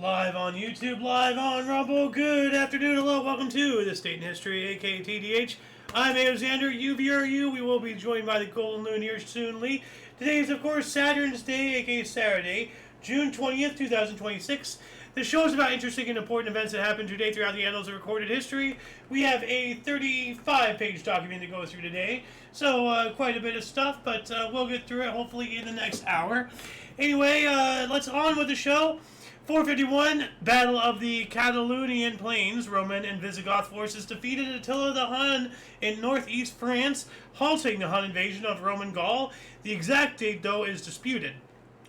Live on YouTube, live on Rumble. Good afternoon, hello, welcome to This Date in History, aka TDH. I'm Alexander, UVRU. We will be joined by the Golden Loon here soonly. Today is, of course, Saturn's Day, aka Saturday, June 20th, 2026. The show is about interesting and important events that happened today throughout the annals of recorded history. We have a 35-page document to go through today, so quite a bit of stuff, but we'll get through it hopefully in the next hour. Anyway, let's on with the show. 451, Battle of the Catalonian Plains. Roman and Visigoth forces defeated Attila the Hun in northeast France, halting the Hun invasion of Roman Gaul. The exact date, though, is disputed.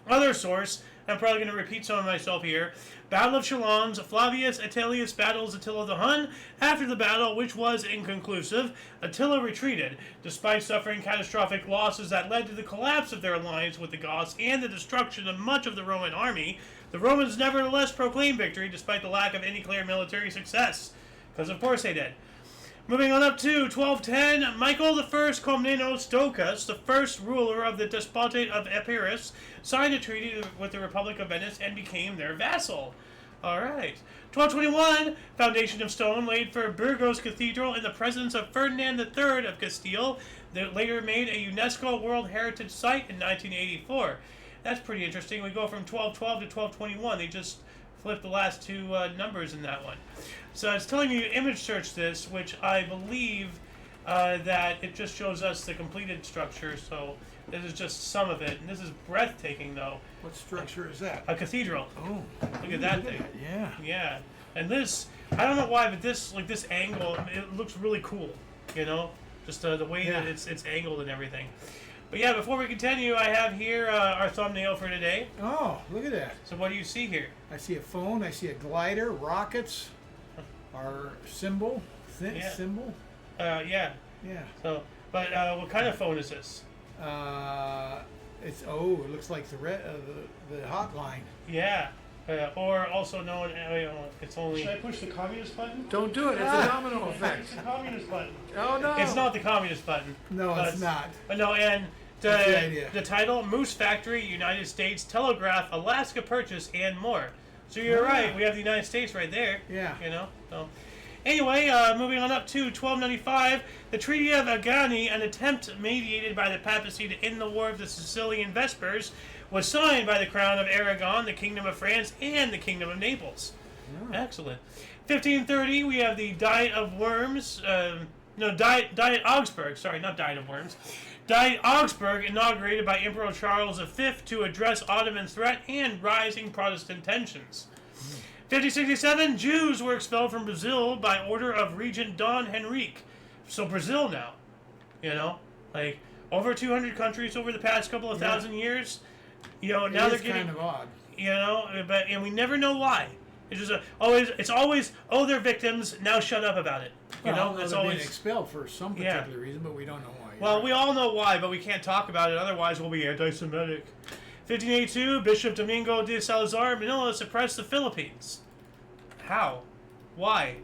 Other source, I'm probably going to repeat some of myself here. Battle of Chalons, Flavius Atilius battles Attila the Hun. After the battle, which was inconclusive, Attila retreated, despite suffering catastrophic losses that led to the collapse of their alliance with the Goths and the destruction of much of the Roman army. The Romans nevertheless proclaimed victory despite the lack of any clear military success. Because of course they did. Moving on up to 1210, Michael I Komnenos Doukas, the first ruler of the Despotate of Epirus, signed a treaty with the Republic of Venice and became their vassal. Alright. 1221, foundation of stone laid for Burgos Cathedral in the presence of Ferdinand III of Castile, that later made a UNESCO World Heritage Site in 1984. That's pretty interesting. We go from 1212 to 1221. They just flipped the last two numbers in that one. So it's telling me to image search this, which I believe that it just shows us the completed structure. So this is just some of it. And this is breathtaking, though. What structure is that? A cathedral. Oh. Look at that thing. Yeah. Yeah. And this, I don't know why, but this, like this angle, it looks really cool. You know? Just the way that it's angled and everything. But yeah, before we continue, I have here our thumbnail for today. Oh, look at that. So what do you see here? I see a phone, I see a glider, rockets, our symbol, symbol. Yeah. Yeah. So, but what kind of phone is this? It looks like the hotline. Yeah. Or also known, it's only... Should I push the communist button? Don't do it, it's a domino effect. It's the communist button. Oh no. It's not the communist button. No, it's not. No, and the title, Moose Factory, United States, Telegraph, Alaska Purchase, and more. So you're right, we have the United States right there. Yeah. You know, so... Anyway, moving on up to 1295, the Treaty of Agani, an attempt mediated by the papacy to end the War of the Sicilian Vespers, was signed by the Crown of Aragon, the Kingdom of France, and the Kingdom of Naples. Oh. Excellent. 1530, we have the Diet of Worms, Diet Augsburg, sorry, not Diet of Worms. Diet Augsburg, inaugurated by Emperor Charles V to address Ottoman threat and rising Protestant tensions. 1567, Jews were expelled from Brazil by order of Regent Don Henrique. So Brazil now, you know, like over 200 countries over the past couple of thousand years. You know, now they're getting kind of odd. You know, and we never know why. It's just it's always they're victims. Now shut up about it. You know, it's they're always being expelled for some particular reason, but we don't know why. Well, we all know why, but we can't talk about it. Otherwise, we'll be anti-Semitic. 1582, Bishop Domingo de Salazar Manila suppressed the Philippines. How? Why?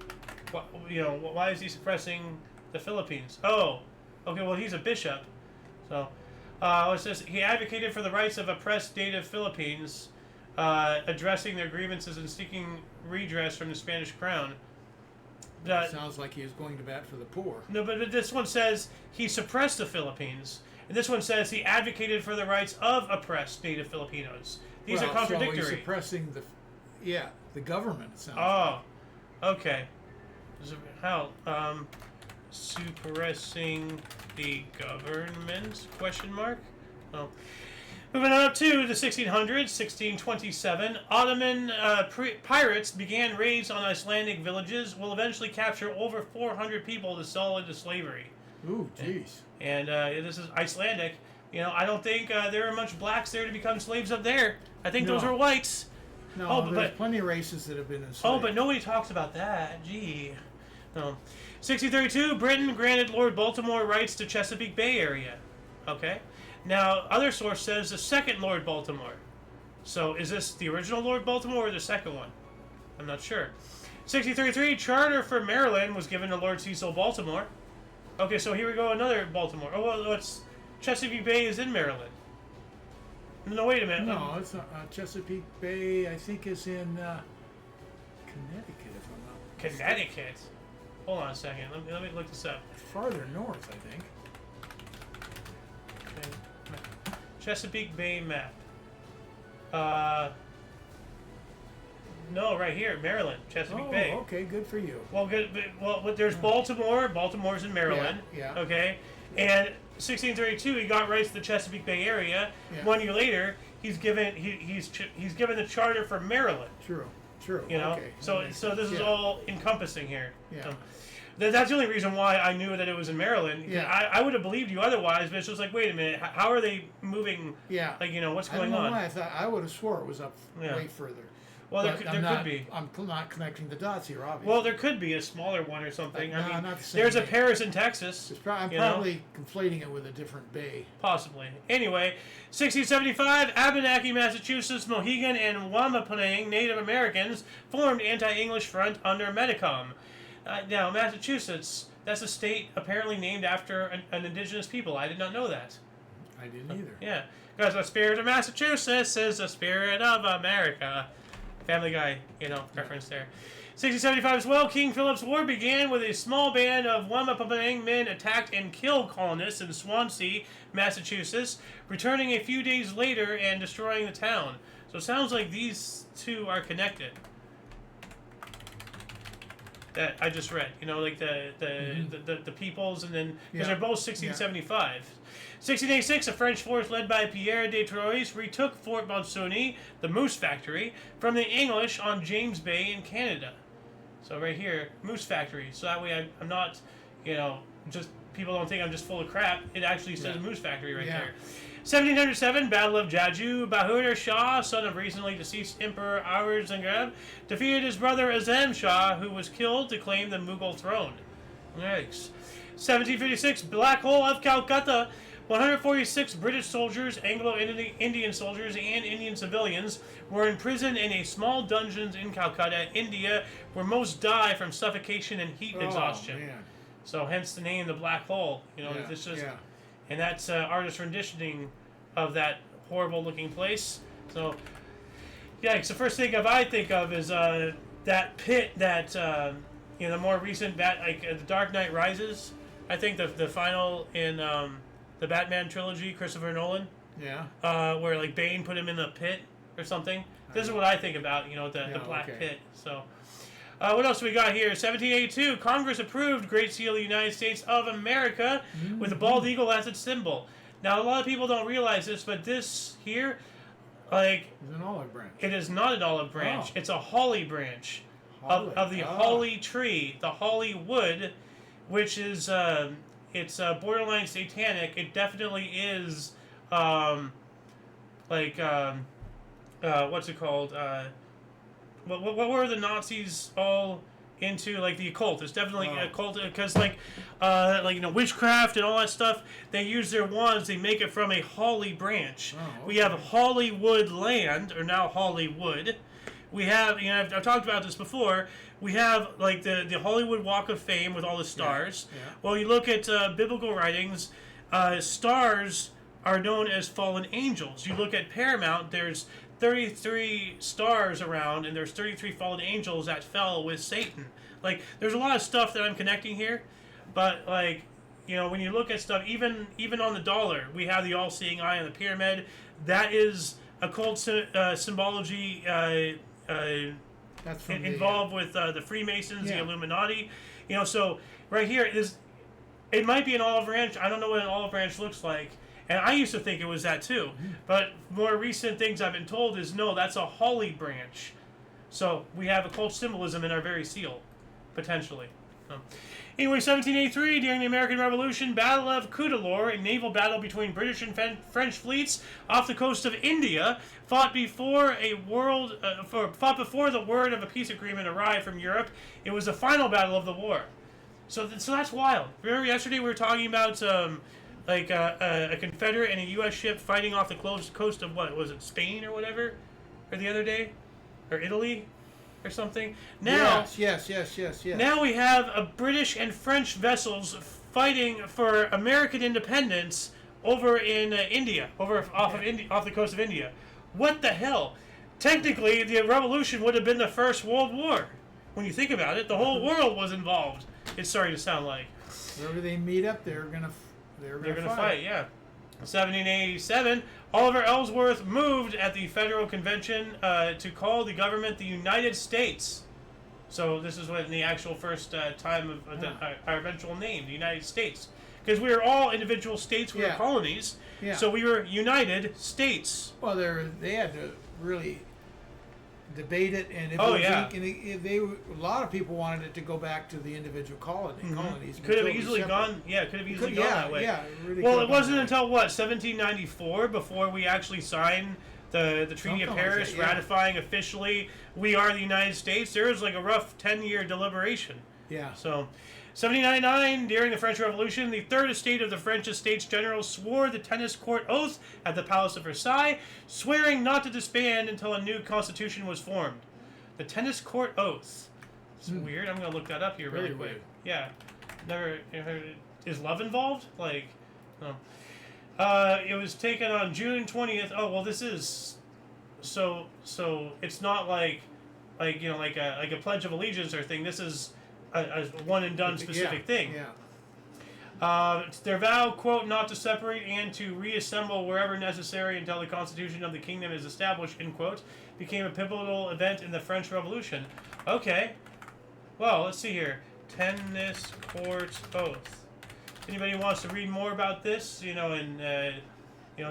Why is he suppressing the Philippines? Oh, okay. Well, he's a bishop, so it says he advocated for the rights of oppressed native Philippines, addressing their grievances and seeking redress from the Spanish crown. Sounds like he was going to bat for the poor. No, but this one says he suppressed the Philippines. And this one says he advocated for the rights of oppressed native Filipinos. These are contradictory. So he's suppressing the government. It sounds like. Okay. How? Suppressing the government? Question mark. Oh. Moving on up to the 1600s, 1627, Ottoman pirates began raids on Icelandic villages, will eventually capture over 400 people to sell into slavery. Ooh, jeez. And this is Icelandic. You know, I don't think there are much blacks there to become slaves up there. I think those are whites. No, there's plenty of races that have been enslaved. Oh, but nobody talks about that. Gee. No. 1632, Britain granted Lord Baltimore rights to Chesapeake Bay area. Okay. Now, other source says the second Lord Baltimore. So, is this the original Lord Baltimore or the second one? I'm not sure. 1633, charter for Maryland was given to Lord Cecil Baltimore. Okay, so here we go, another Baltimore. Oh, well, Chesapeake Bay is in Maryland. No, wait a minute. No, it's not. Chesapeake Bay, I think, is in Connecticut, if I'm not mistaken. Connecticut. Hold on a second. Let me look this up. Farther north, I think. Okay. Chesapeake Bay map. No, right here, Maryland, Chesapeake Bay. Okay, good for you. Well, good. Well, there's Baltimore. Baltimore's in Maryland. Yeah. Okay. And 1632, he got rights to the Chesapeake Bay area. Yeah. 1 year later, he's given given the charter for Maryland. True. You know. Okay. So this is all encompassing here. Yeah. So, that's the only reason why I knew that it was in Maryland. Yeah. I would have believed you otherwise, but it's just like, wait a minute, how are they moving? Yeah. Like, what's I don't going know on? why I would have swore it was up Yeah. way further. Well, there But could be. I'm not connecting the dots here, obviously. Well, there could be a smaller one or something. No, I mean, not the same there's a bay. Paris in Texas. I'm probably conflating it with a different bay. Possibly. Anyway, 1675, Abenaki, Massachusetts, Mohegan, and Wampanoag Native Americans formed anti-English front under Metacom. Now, Massachusetts, that's a state apparently named after an indigenous people. I did not know that. I didn't either. Yeah, because the spirit of Massachusetts is the spirit of America. Family Guy, reference there. 1675 as well, King Philip's War began with a small band of Wampanoag men attacked and killed colonists in Swansea, Massachusetts, returning a few days later and destroying the town. So it sounds like these two are connected. That I just read, like the peoples, and then because they're both 1675. 1686, a French force led by Pierre de Troyes retook Fort Monsonie, the Moose Factory, from the English on James Bay in Canada. So right here, Moose Factory. So that way I'm not, just people don't think I'm just full of crap. It actually says Moose Factory right there. 1707, Battle of Jaju. Bahadur Shah, son of recently deceased Emperor Aurangzeb, defeated his brother Azam Shah, who was killed to claim the Mughal throne. Yikes. 1756, Black Hole of Calcutta. 146 British soldiers, Anglo-Indian soldiers, and Indian civilians were imprisoned in a small dungeons in Calcutta, India, where most die from suffocation and heat exhaustion. Man. So hence the name, the Black Hole. It's just, and that's artist renditioning of that horrible-looking place. So, yeah, so first thing I think of is that pit that the more recent the Dark Knight Rises. I think the final in the Batman trilogy, Christopher Nolan. Yeah. Where like Bane put him in the pit or something. This is what I think about, the black pit. So, what else we got here? 1782, Congress approved Great Seal of the United States of America with the bald eagle as its symbol. Now, a lot of people don't realize this, but this here, it's an olive branch. it is not an olive branch. Oh. It's a holly branch of the holly tree, the holly wood, which is it's borderline satanic. It definitely is what's it called? What were the Nazis all into? Like the occult. It's definitely a cult because witchcraft and all that stuff. They use their wands. They make it from a holly branch. Oh, okay. We have Hollywood land, or now Hollywood. We have, I've talked about this before. We have like the Hollywood Walk of Fame with all the stars. Yeah. Well, you look at biblical writings. Stars are known as fallen angels. You look at Paramount. There's 33 stars around, and there's 33 fallen angels that fell with Satan. Like, there's a lot of stuff that I'm connecting here, but like, when you look at stuff, even on the dollar, we have the all-seeing eye on the pyramid. That is occult symbology That's from involved with the Freemasons, the Yeah. Illuminati. So right here, it might be an olive branch. I don't know what an olive branch looks like. And I used to think it was that too. But more recent things I've been told is no, that's a holly branch. So we have occult symbolism in our very seal, potentially. Anyway, 1783, during the American Revolution, Battle of Cuddalore, a naval battle between British and French fleets off the coast of India, fought before the word of a peace agreement arrived from Europe. It was the final battle of the war. So that's wild. Remember yesterday we were talking about a Confederate and a U.S. ship fighting off the coast of what was it, Spain or whatever, or the other day, or Italy, or something. Now, Yes. Now we have British and French vessels fighting for American independence over in India, off the coast of India. What the hell? Technically, the revolution would have been the First World War. When you think about it, the whole world was involved. It's starting to sound like. Wherever they meet up, they're gonna fight. Yeah. 1787, Oliver Ellsworth moved at the Federal Convention to call the government the United States. So this is when the actual first time of our eventual name, the United States. Because we were all individual states, we were colonies, so we were United States. Well, they had to really debate it, and a lot of people wanted it to go back to the individual colonies. Could have easily gone that way. Yeah, really well, it wasn't until 1794 before we actually signed the Treaty of Paris, ratifying officially we are the United States. There was like a rough 10-year deliberation. Yeah. So, 1799, during the French Revolution, the Third Estate of the French Estates General swore the Tennis Court Oath at the Palace of Versailles, swearing not to disband until a new constitution was formed. The Tennis Court Oath. It's weird. I'm going to look that up here really quick. Weird. Yeah. Never heard it. Is love involved? Like, no. It was taken on June 20th. Oh, well, this is... So it's not like a Pledge of Allegiance or thing. This is a one and done specific thing. Yeah. Their vow, quote, not to separate and to reassemble wherever necessary until the Constitution of the Kingdom is established, end quote, became a pivotal event in the French Revolution. Okay. Well, let's see here. Tennis Court Oath. If anybody wants to read more about this,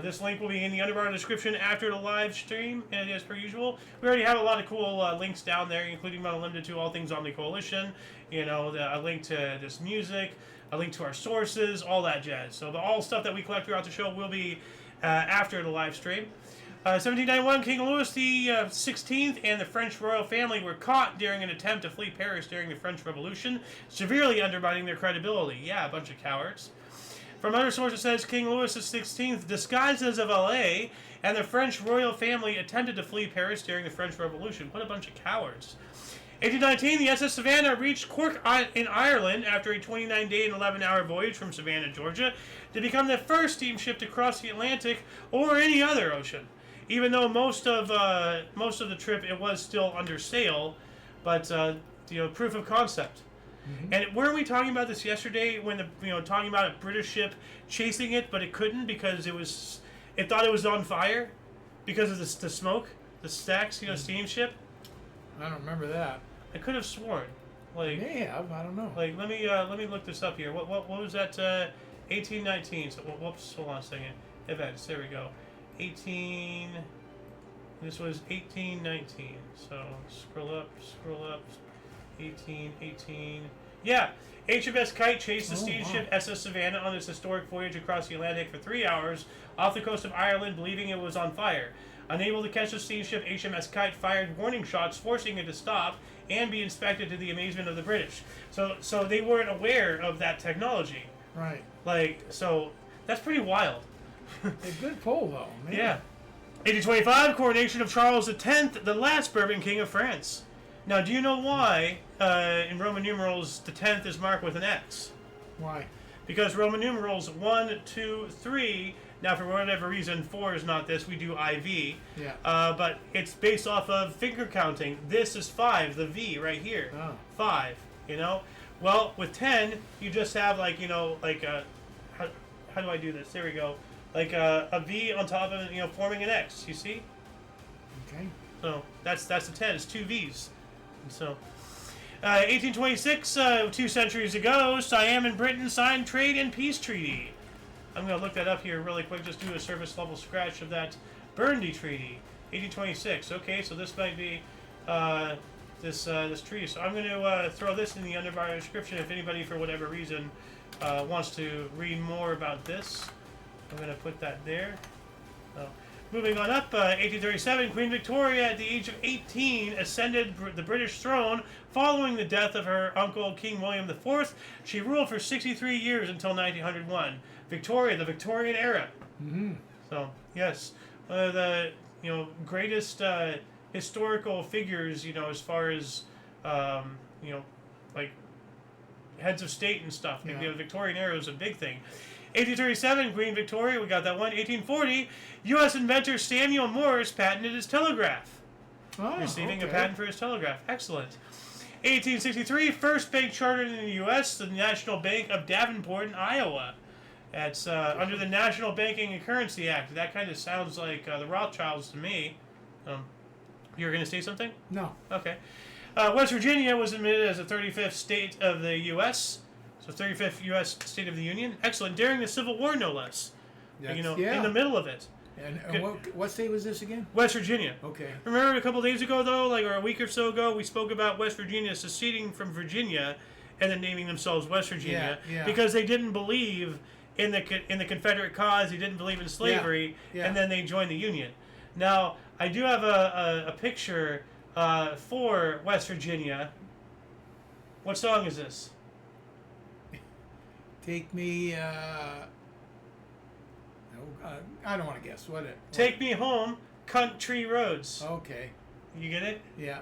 this link will be in the underbar description after the live stream, and as per usual. We already have a lot of cool links down there, including but unlimited to all things Omni Coalition, a link to this music, a link to our sources, all that jazz. So all stuff that we collect throughout the show will be after the live stream. 1791, King Louis the 16th and the French royal family were caught during an attempt to flee Paris during the French Revolution, severely undermining their credibility. Yeah, a bunch of cowards. From other sources, it says King Louis XVI, disguised as a valet, and the French royal family attempted to flee Paris during the French Revolution. What a bunch of cowards. 1819, the SS Savannah reached Cork in Ireland after a 29-day and 11-hour voyage from Savannah, Georgia, to become the first steamship to cross the Atlantic or any other ocean. Even though most of the trip it was still under sail, but proof of concept. Mm-hmm. And weren't we talking about this yesterday when talking about a British ship chasing it, but it couldn't because it thought it was on fire because of the smoke, the stacks, steamship. I don't remember that. I could have sworn. Like, may have, I don't know. Like, let me look this up here. What was that? 1819. So whoops, hold on a second. Events. There we go. This was 1819. So scroll up. 18. Yeah. HMS Kite chased the steamship SS Savannah on its historic voyage across the Atlantic for 3 hours off the coast of Ireland, believing it was on fire. Unable to catch the steamship, HMS Kite fired warning shots, forcing it to stop and be inspected to the amazement of the British. So they weren't aware of that technology. Right. So that's pretty wild. A good poll, though. Man. Yeah. 1825, coronation of Charles X, the last Bourbon King of France. Now, do you know why in Roman numerals the 10th is marked with an X? Why? Because Roman numerals 1, 2, 3. Now, for whatever reason, 4 is not this. We do IV. Yeah. But it's based off of finger counting. This is 5, the V right here. Oh. 5. Well, with 10, you just have how do I do this? There we go. Like a V on top of it, forming an X. You see? Okay. So that's the 10. It's 2 V's. And so, 1826, 2 centuries ago, Siam and Britain signed Trade and Peace Treaty. I'm going to look that up here really quick. Just do a surface level scratch of that Burgundy Treaty. 1826. Okay, so this might be this treaty. So I'm going to throw this in the underbar description if anybody, for whatever reason, wants to read more about this. I'm going to put that there. Moving on up, 1837, Queen Victoria, at the age of 18, ascended the British throne following the death of her uncle, King William IV. She ruled for 63 years until 1901. Victoria, the Victorian era. Mm-hmm. So, yes, one of the greatest historical figures, as far as like heads of state and stuff. Yeah. The Victorian era was a big thing. 1837, Queen Victoria, we got that one. 1840, U.S. inventor Samuel Morse patented his telegraph. Oh, Receiving a patent for his telegraph. Excellent. 1863, first bank chartered in the U.S., the National Bank of Davenport in Iowa. That's under the National Banking and Currency Act. That kind of sounds like the Rothschilds to me. You were going to say something? No. Okay. West Virginia was admitted as the 35th state of the U.S., so 35th U.S. state of the Union. Excellent. During the Civil War, no less. In the middle of it. And what state was this again? West Virginia. Okay. Remember a couple days ago, though, or a week or so ago, we spoke about West Virginia seceding from Virginia and then naming themselves West Virginia because they didn't believe in the Confederate cause. They didn't believe in slavery, and then they joined the Union. Now, I do have a picture for West Virginia. What song is this? Take me. I don't want to guess. What? Take Me Home, Country Roads. Okay. You get it? Yeah.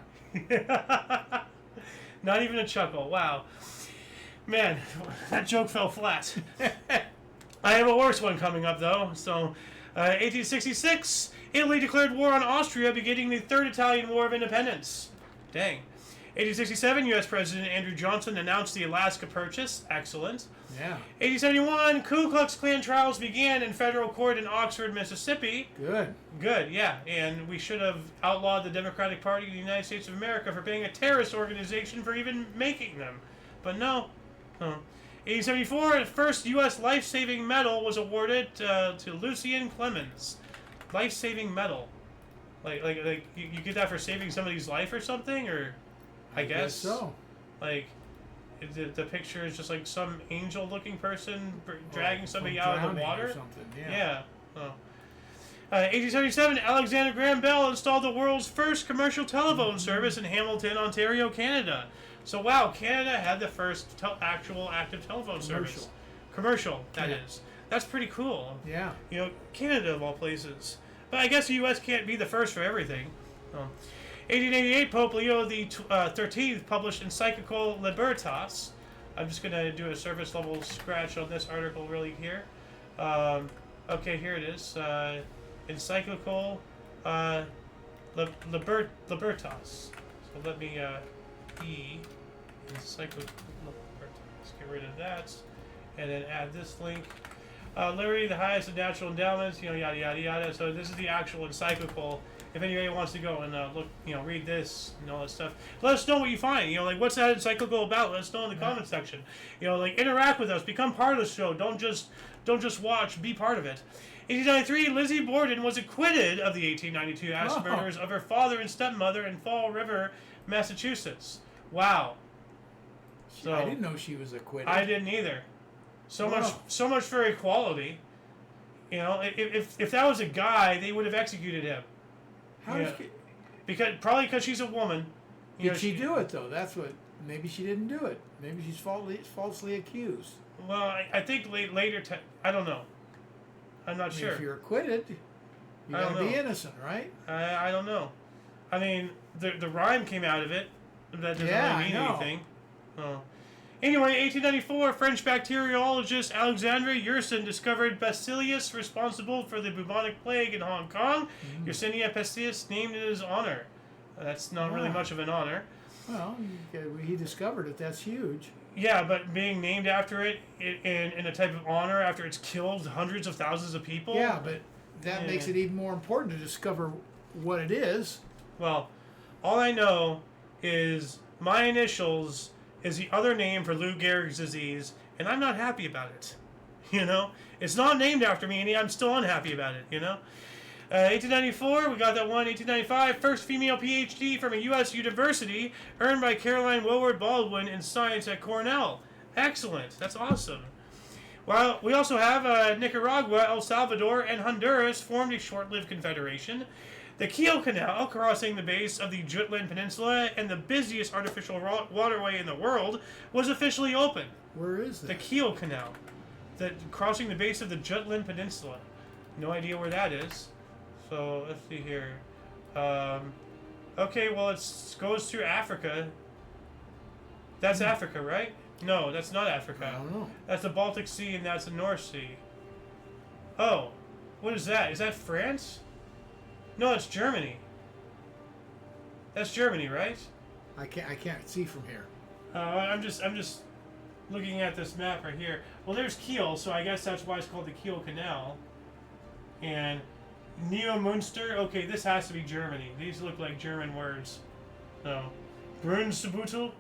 Not even a chuckle. Wow. Man, that joke fell flat. I have a worse one coming up, though. So, 1866, Italy declared war on Austria, beginning the Third Italian War of Independence. Dang. 1867, U.S. President Andrew Johnson announced the Alaska Purchase. Excellent. Yeah. 1871, Ku Klux Klan trials began in federal court in Oxford, Mississippi. Good, yeah. And we should have outlawed the Democratic Party of the United States of America for being a terrorist organization for even making them. But no. 1874, the first U.S. life-saving medal was awarded to Lucien Clemens. Life-saving medal. Like you get that for saving somebody's life or something? Or I guess so. Like, the picture is just like some angel-looking person dragging somebody out of the water. Or something. Yeah. Oh. 1877, Alexander Graham Bell installed the world's first commercial telephone service in Hamilton, Ontario, Canada. So wow, Canada had the first actual active telephone service. Commercial, that is. That's pretty cool. Yeah. Canada of all places. But I guess the U.S. can't be the first for everything. 1888, Pope Leo XIII published encyclical Libertas. I'm just going to do a surface level scratch on this article really here. Okay, here it is. Encyclical Libertas. So let me encyclical Libertas. Get rid of that. And then add this link. Liberty, the highest of natural endowments, yada, yada, yada. So this is the actual encyclical. If anybody wants to go and look, read this and all that stuff, let us know what you find. What's that encyclical about? Let us know in the comment section. Interact with us, become part of the show. Don't just watch, be part of it. 1893, Lizzie Borden was acquitted of the 1892 axe murders of her father and stepmother in Fall River, Massachusetts. Wow. So I didn't know she was acquitted. I didn't either. So much for equality. If that was a guy, they would have executed him. How did she? Because she's a woman. Did she do it though? That's what. Maybe she didn't do it. Maybe she's falsely accused. Well, I think later. I don't know. I'm not sure. If you're acquitted, you gotta be innocent, right? I don't know. I mean, the rhyme came out of it. That doesn't really mean anything. Oh. Anyway, 1894, French bacteriologist Alexandre Yersin discovered Bacillus responsible for the bubonic plague in Hong Kong. Yersinia pestis named in his honor. That's not really much of an honor. Well, he discovered it. That's huge. Yeah, but being named after it in a type of honor after it's killed hundreds of thousands of people. Yeah, but that makes it even more important to discover what it is. Well, all I know is my initials is the other name for Lou Gehrig's disease, and I'm not happy about it. It's not named after me, and I'm still unhappy about it. 1894, we got that one. 1895, first female PhD from a U.S. university, earned by Caroline Woolward Baldwin in science at Cornell. Excellent. That's awesome. Well, we also have Nicaragua, El Salvador, and Honduras formed a short-lived confederation. The Kiel Canal, crossing the base of the Jutland Peninsula and the busiest artificial waterway in the world, was officially opened. Where is that? The Kiel Canal, crossing the base of the Jutland Peninsula. No idea where that is. So let's see here. Okay, well it goes through Africa. That's Africa, right? No, that's not Africa. I don't know. That's the Baltic Sea and that's the North Sea. Oh, what is that? Is that France? No, it's Germany. That's Germany, right? I can't see from here. I'm just looking at this map right here. Well, there's Kiel, so I guess that's why it's called the Kiel Canal. And Neumünster. Okay, this has to be Germany. These look like German words. So, Brunsbüttel.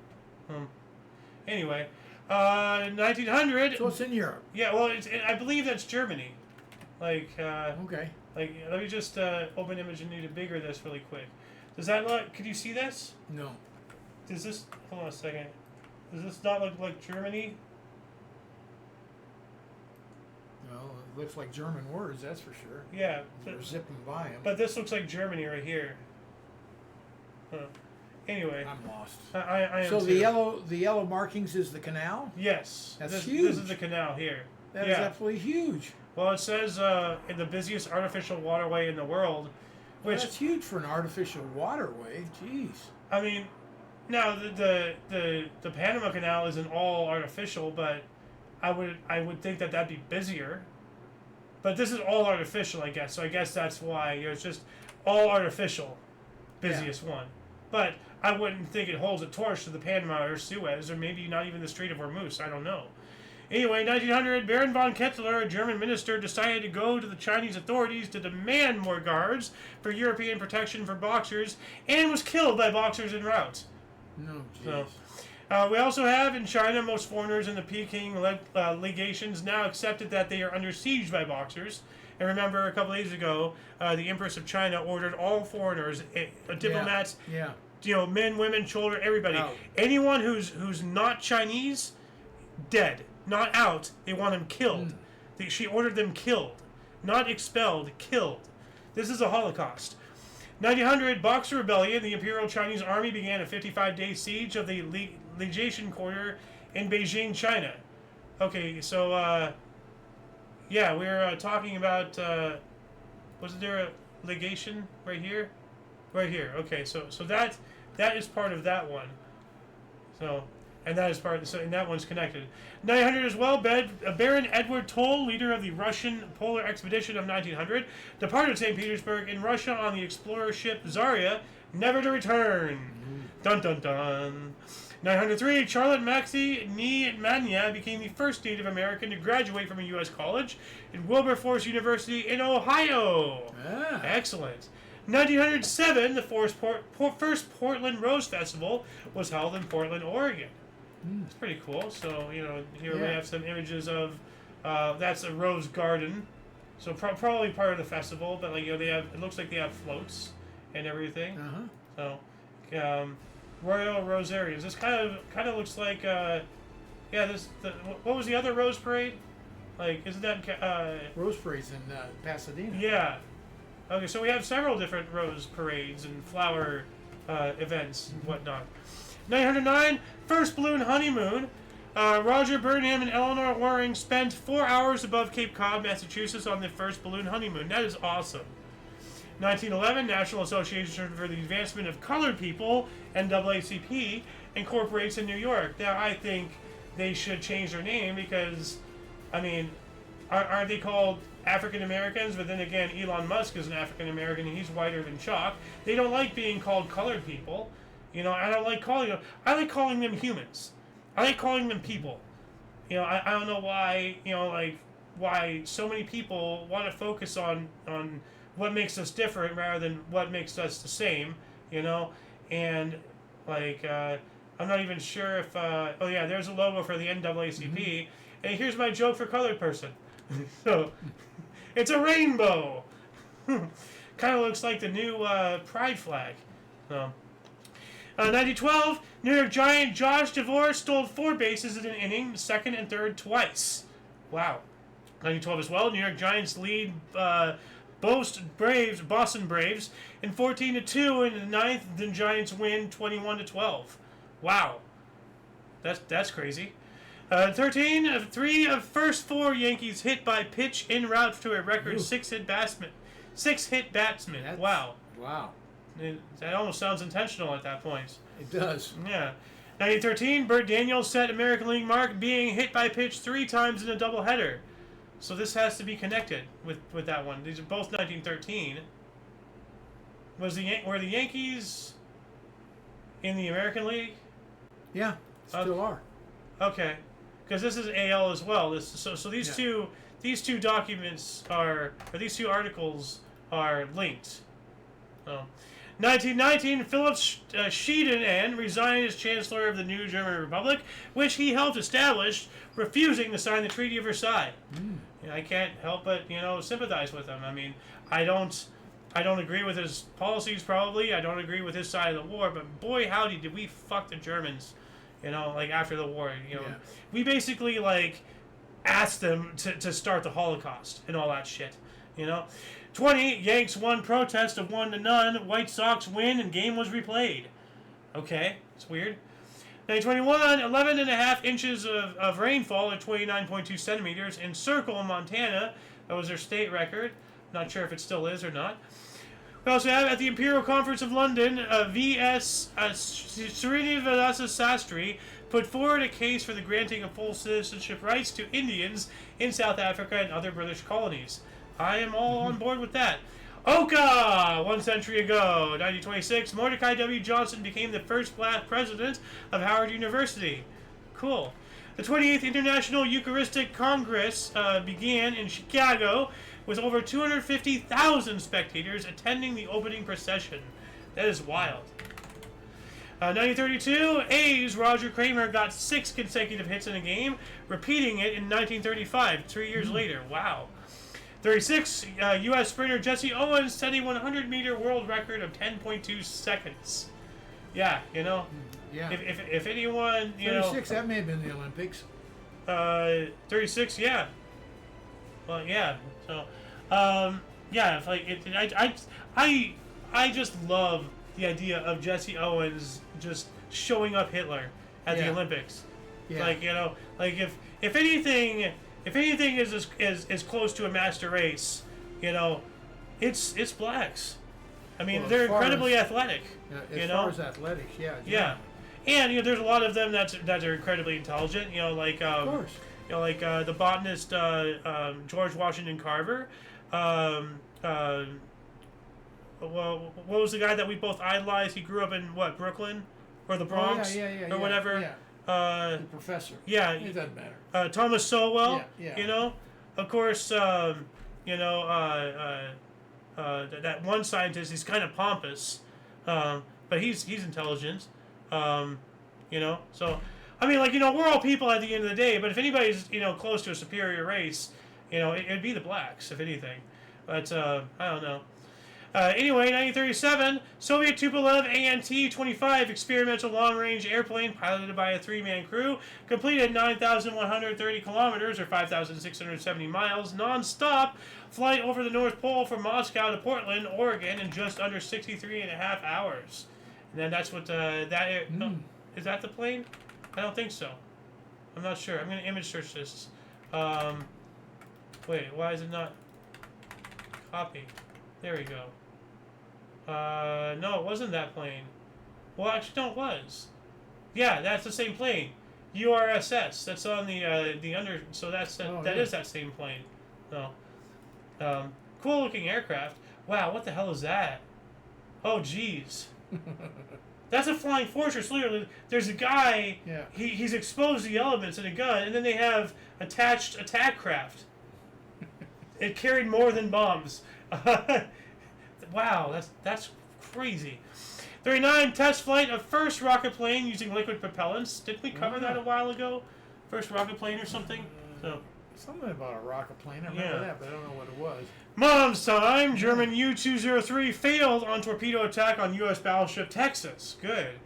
Anyway, 1900. So it's in Europe. Yeah, well, I believe that's Germany. Like, Okay. like, let me just open image and need to bigger this really quick. Does that look? Could you see this? No. Does this? Hold on a second. Does this not look like Germany? Well, it looks like German words, that's for sure. Yeah. They're zipping by them. But this looks like Germany right here. Huh. Anyway. I'm lost. I am So too. the yellow markings is the canal? Yes. That's This huge. is the canal here. That is absolutely huge. Well, it says in the busiest artificial waterway in the world, Well, which that's huge for an artificial waterway. Jeez. I mean, now the Panama Canal isn't all artificial, but I would think that that'd be busier. But this is all artificial, I guess. So I guess that's why it's just all artificial, busiest one. But I wouldn't think it holds a torch to the Panama or Suez, or maybe not even the Strait of Hormuz. I don't know. Anyway, 1900, Baron von Kettler, a German minister, decided to go to the Chinese authorities to demand more guards for European protection for boxers, and was killed by boxers en route. No, jeez. So, we also have in China, most foreigners in the Peking legations now accepted that they are under siege by boxers. And remember, a couple days ago, the Empress of China ordered all foreigners, diplomats, Yeah. you know, men, women, children, everybody, Out. anyone who's not Chinese, dead, not out. They want them killed. She ordered them killed, not expelled, killed. This is a Holocaust. 1900, Boxer Rebellion. The Imperial Chinese Army began a 55-day siege of the legation quarter in Beijing, China. Okay, so yeah, we're talking about. Wasn't there a legation right here? Right here. Okay, so that is part of that one. So, and that is part. So, and that one's connected. 900 as well. Baron Edward Toll, leader of the Russian polar expedition of 1900, departed St. Petersburg in Russia on the explorer ship Zarya, never to return. Dun dun dun. 903, Charlotte Maxey Niemania became the first Native American to graduate from a U.S. college in Wilberforce University in Ohio. Ah. Excellent. 1907, the first Portland Rose Festival was held in Portland, Oregon. It's pretty cool. So, you know, here we have some images of, that's a rose garden. So probably part of the festival, but like, you know, they have, it looks like they have floats and everything. Uh-huh. So, Royal Rosarians. This kind of looks like, yeah, what was the other Rose Parade? Like, isn't that, Rose Parade's in Pasadena. yeah. Okay, so we have several different rose parades and flower events and whatnot. 909, first balloon honeymoon. Roger Burnham and Eleanor Waring spent 4 hours above Cape Cod, Massachusetts on the first balloon honeymoon. That is awesome. 1911, National Association for the Advancement of Colored People, NAACP, incorporates in New York. Now, I think they should change their name because, I mean, aren't they called African Americans? But then again, Elon Musk is an African American and he's whiter than chalk. They don't like being called colored people. You know, I don't like calling them. I like calling them humans. I like calling them people. You know, I don't know why, you know, like, why so many people want to focus on what makes us different rather than what makes us the same, you know? And, like, I'm not even sure if, oh yeah, there's a logo for the NAACP, and here's my joke for colored person. So, it's a rainbow! Kind of looks like the new pride flag. So, 1912, New York Giant Josh DeVore stole 4 bases in an inning, second and third twice. Wow. 1912 as well, New York Giants lead Boston Braves in 14-2 in the ninth. The Giants win 21-12. Wow, that's crazy. 13, 3 of first 4 Yankees hit by pitch en route to a record 6-hit batsman. 6-hit batsman. Wow. Wow. That almost sounds intentional at that point. It does. Yeah. 1913, Burt Daniels set American League mark being hit by pitch 3 times in a doubleheader. So this has to be connected with that one. These are both 1913. Were the Yankees in the American League? Yeah, still are. Okay, because this is AL as well. So these two documents these two articles are linked. Oh. 1919, Philip Schiedemann resigned as Chancellor of the new German Republic, which he helped establish, refusing to sign the Treaty of Versailles. I can't help but sympathize with him. I mean, I don't agree with his policies. Probably, I don't agree with his side of the war. But boy, howdy, did we fuck the Germans? After the war. We basically asked them to start the Holocaust and all that shit. 20, Yanks won protest of 1-0. White Sox win and game was replayed. Okay, it's weird. 1921, 11.5 inches of rainfall, or 29.2 centimeters, in Circle, Montana. That was their state record. Not sure if it still is or not. We also have at the Imperial Conference of London, V.S. Srinivasa Sastry put forward a case for the granting of full citizenship rights to Indians in South Africa and other British colonies. I am all on board with that. Oka! 1 century ago, 1926, Mordecai W. Johnson became the first black president of Howard University. Cool. The 28th International Eucharistic Congress began in Chicago with over 250,000 spectators attending the opening procession. That is wild. 1932, A's Roger Kramer got 6 consecutive hits in a game, repeating it in 1935, 3 years later. Wow. 36, U.S. sprinter Jesse Owens set a 100-meter world record of 10.2 seconds. Yeah, Yeah. If anyone, 36, that may have been the Olympics. 36, yeah. Well, yeah. So, I just love the idea of Jesse Owens just showing up Hitler at the Olympics. Yeah. If anything is close to a master race, it's blacks. I mean, they're incredibly athletic. As far as athletics, yeah. And there's a lot of them that are incredibly intelligent. of course. The botanist George Washington Carver. Well, what was the guy that we both idolized? He grew up in Brooklyn or the Bronx or whatever. Yeah. The professor. Yeah. It doesn't matter. Thomas Sowell. Yeah. Of course. That one scientist. He's kind of pompous, but he's intelligent. So I mean, we're all people at the end of the day. But if anybody's close to a superior race, it'd be the blacks, if anything. But I don't know. Anyway, 1937, Soviet Tupolev AN-T-25 experimental long-range airplane piloted by a 3-man crew completed 9,130 kilometers, or 5,670 miles, non-stop flight over the North Pole from Moscow to Portland, Oregon, in just under 63.5 hours. And then that's what is that the plane? I don't think so. I'm not sure. I'm going to image search this. Wait, why is it not copy? There we go. No, it wasn't that plane. Well, actually, no, it was. Yeah, that's the same plane. URSS. That's on the under. So that is that same plane. No. Cool looking aircraft. Wow, what the hell is that? Oh, jeez. That's a flying fortress. Literally, there's a guy. Yeah. He's exposed to the elements in a gun, and then they have attached attack craft. It carried more than bombs. Wow, that's crazy. 39, test flight of first rocket plane using liquid propellants. Didn't we cover that a while ago? First rocket plane or something? Something about a rocket plane. I remember that, but I don't know what it was. Mom's time. German U-203 failed on torpedo attack on U.S. battleship Texas. Good.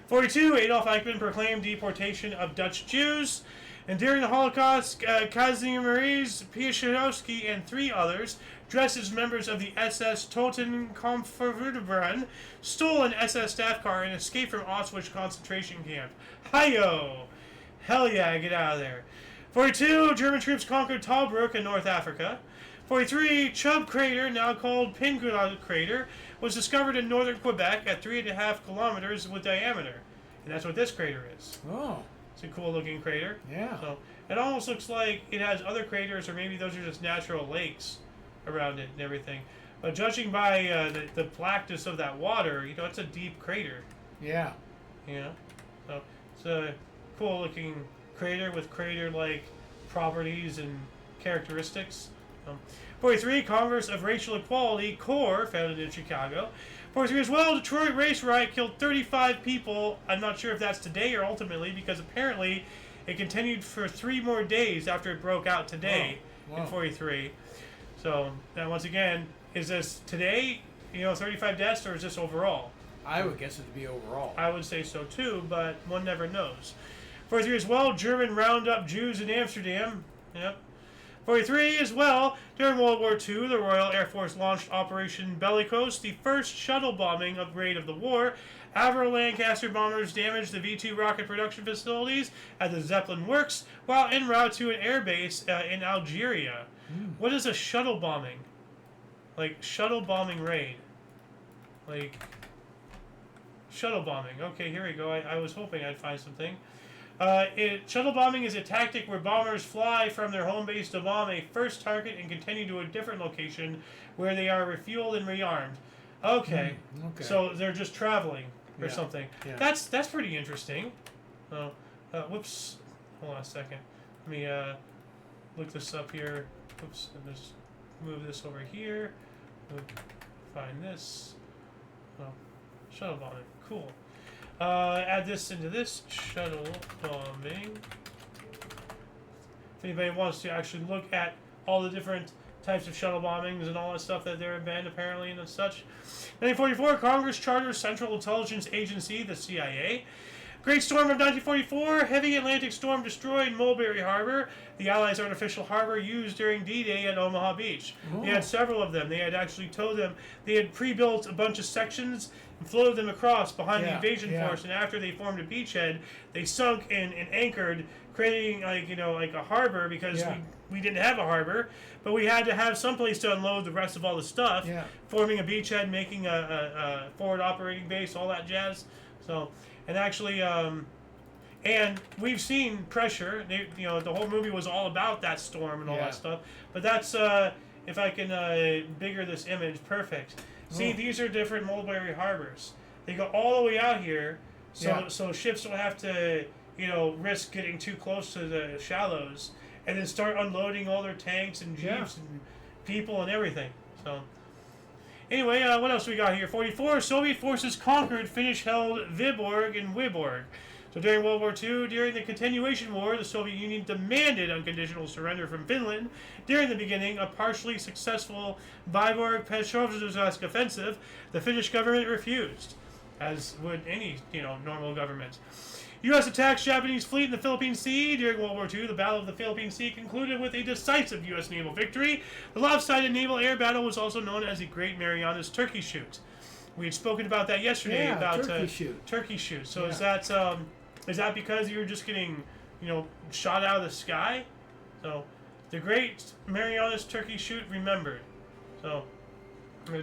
42, Adolf Eichmann proclaimed deportation of Dutch Jews. And during the Holocaust, Kazimierz Piaseczewski and 3 others, dressed as members of the SS Totenkampfverband, stole an SS staff car and escaped from Auschwitz concentration camp. Hi-yo! Hell yeah, get out of there. 42, German troops conquered Tobruk in North Africa. 43, Chubb Crater, now called Pingula Crater, was discovered in northern Quebec at 3.5 kilometers with diameter. And that's what this crater is. Oh. It's a cool looking crater. Yeah. So it almost looks like it has other craters, or maybe those are just natural lakes around it and everything. But judging by the blackness of that water, it's a deep crater. Yeah. So it's a cool looking crater with crater-like properties and characteristics. 43, Congress of Racial Equality, CORE, founded in Chicago. 43 as well, Detroit race riot killed 35 people. I'm not sure if that's today or ultimately, because apparently it continued for 3 more days after it broke out today in 43. So, now once again, is this today, 35 deaths, or is this overall? I would guess it'd be overall. I would say so too, but one never knows. 43 as well, German round up Jews in Amsterdam. Yep. 43 as well, during World War II, the Royal Air Force launched Operation Bellicose, the first shuttle bombing upgrade of the war. Avro Lancaster bombers damaged the V-2 rocket production facilities at the Zeppelin Works while en route to an airbase in Algeria. What is a shuttle bombing? Like, shuttle bombing raid. Like, shuttle bombing. Okay, here we go. I was hoping I'd find something. Shuttle bombing is a tactic where bombers fly from their home base to bomb a first target and continue to a different location where they are refueled and rearmed. Okay. Okay. So they're just traveling or something. Yeah. That's pretty interesting. Whoops. Hold on a second. Let me look this up here. Oops. And just move this over here. Find this. Shuttle bombing. Cool. Add this into this shuttle bombing. If anybody wants to actually look at all the different types of shuttle bombings and all that stuff that there have been apparently and such. 1944, Congress charters Central Intelligence Agency, the CIA. Great Storm of 1944, heavy Atlantic storm destroyed Mulberry Harbor, the Allies' artificial harbor used during D-Day at Omaha Beach. They had several of them. They had actually towed them. They had pre-built a bunch of sections and floated them across behind the invasion force, and after they formed a beachhead, they sunk and anchored, creating like a harbor, because we didn't have a harbor, but we had to have some place to unload the rest of all the stuff, forming a beachhead, making a forward operating base, all that jazz. So, and actually, and we've seen pressure. The whole movie was all about that storm and all that stuff. But that's if I can bigger this image, perfect. See, these are different Mulberry Harbors. They go all the way out here, so ships don't have to risk getting too close to the shallows, and then start unloading all their tanks and jeeps and people and everything. So. Anyway, what else we got here? 44, Soviet forces conquered Finnish-held Viborg and Wyborg. So during World War II, during the continuation war, the Soviet Union demanded unconditional surrender from Finland. During the beginning, a partially successful Viborg-Petrozavodsk offensive, the Finnish government refused, as would any, normal government. U.S. attacks Japanese fleet in the Philippine Sea. During World War II, the Battle of the Philippine Sea concluded with a decisive U.S. naval victory. The lopsided naval air battle was also known as the Great Marianas Turkey Shoot. We had spoken about that yesterday about Turkey Shoot. So is that because you were just getting, shot out of the sky? So the Great Marianas Turkey Shoot remembered. So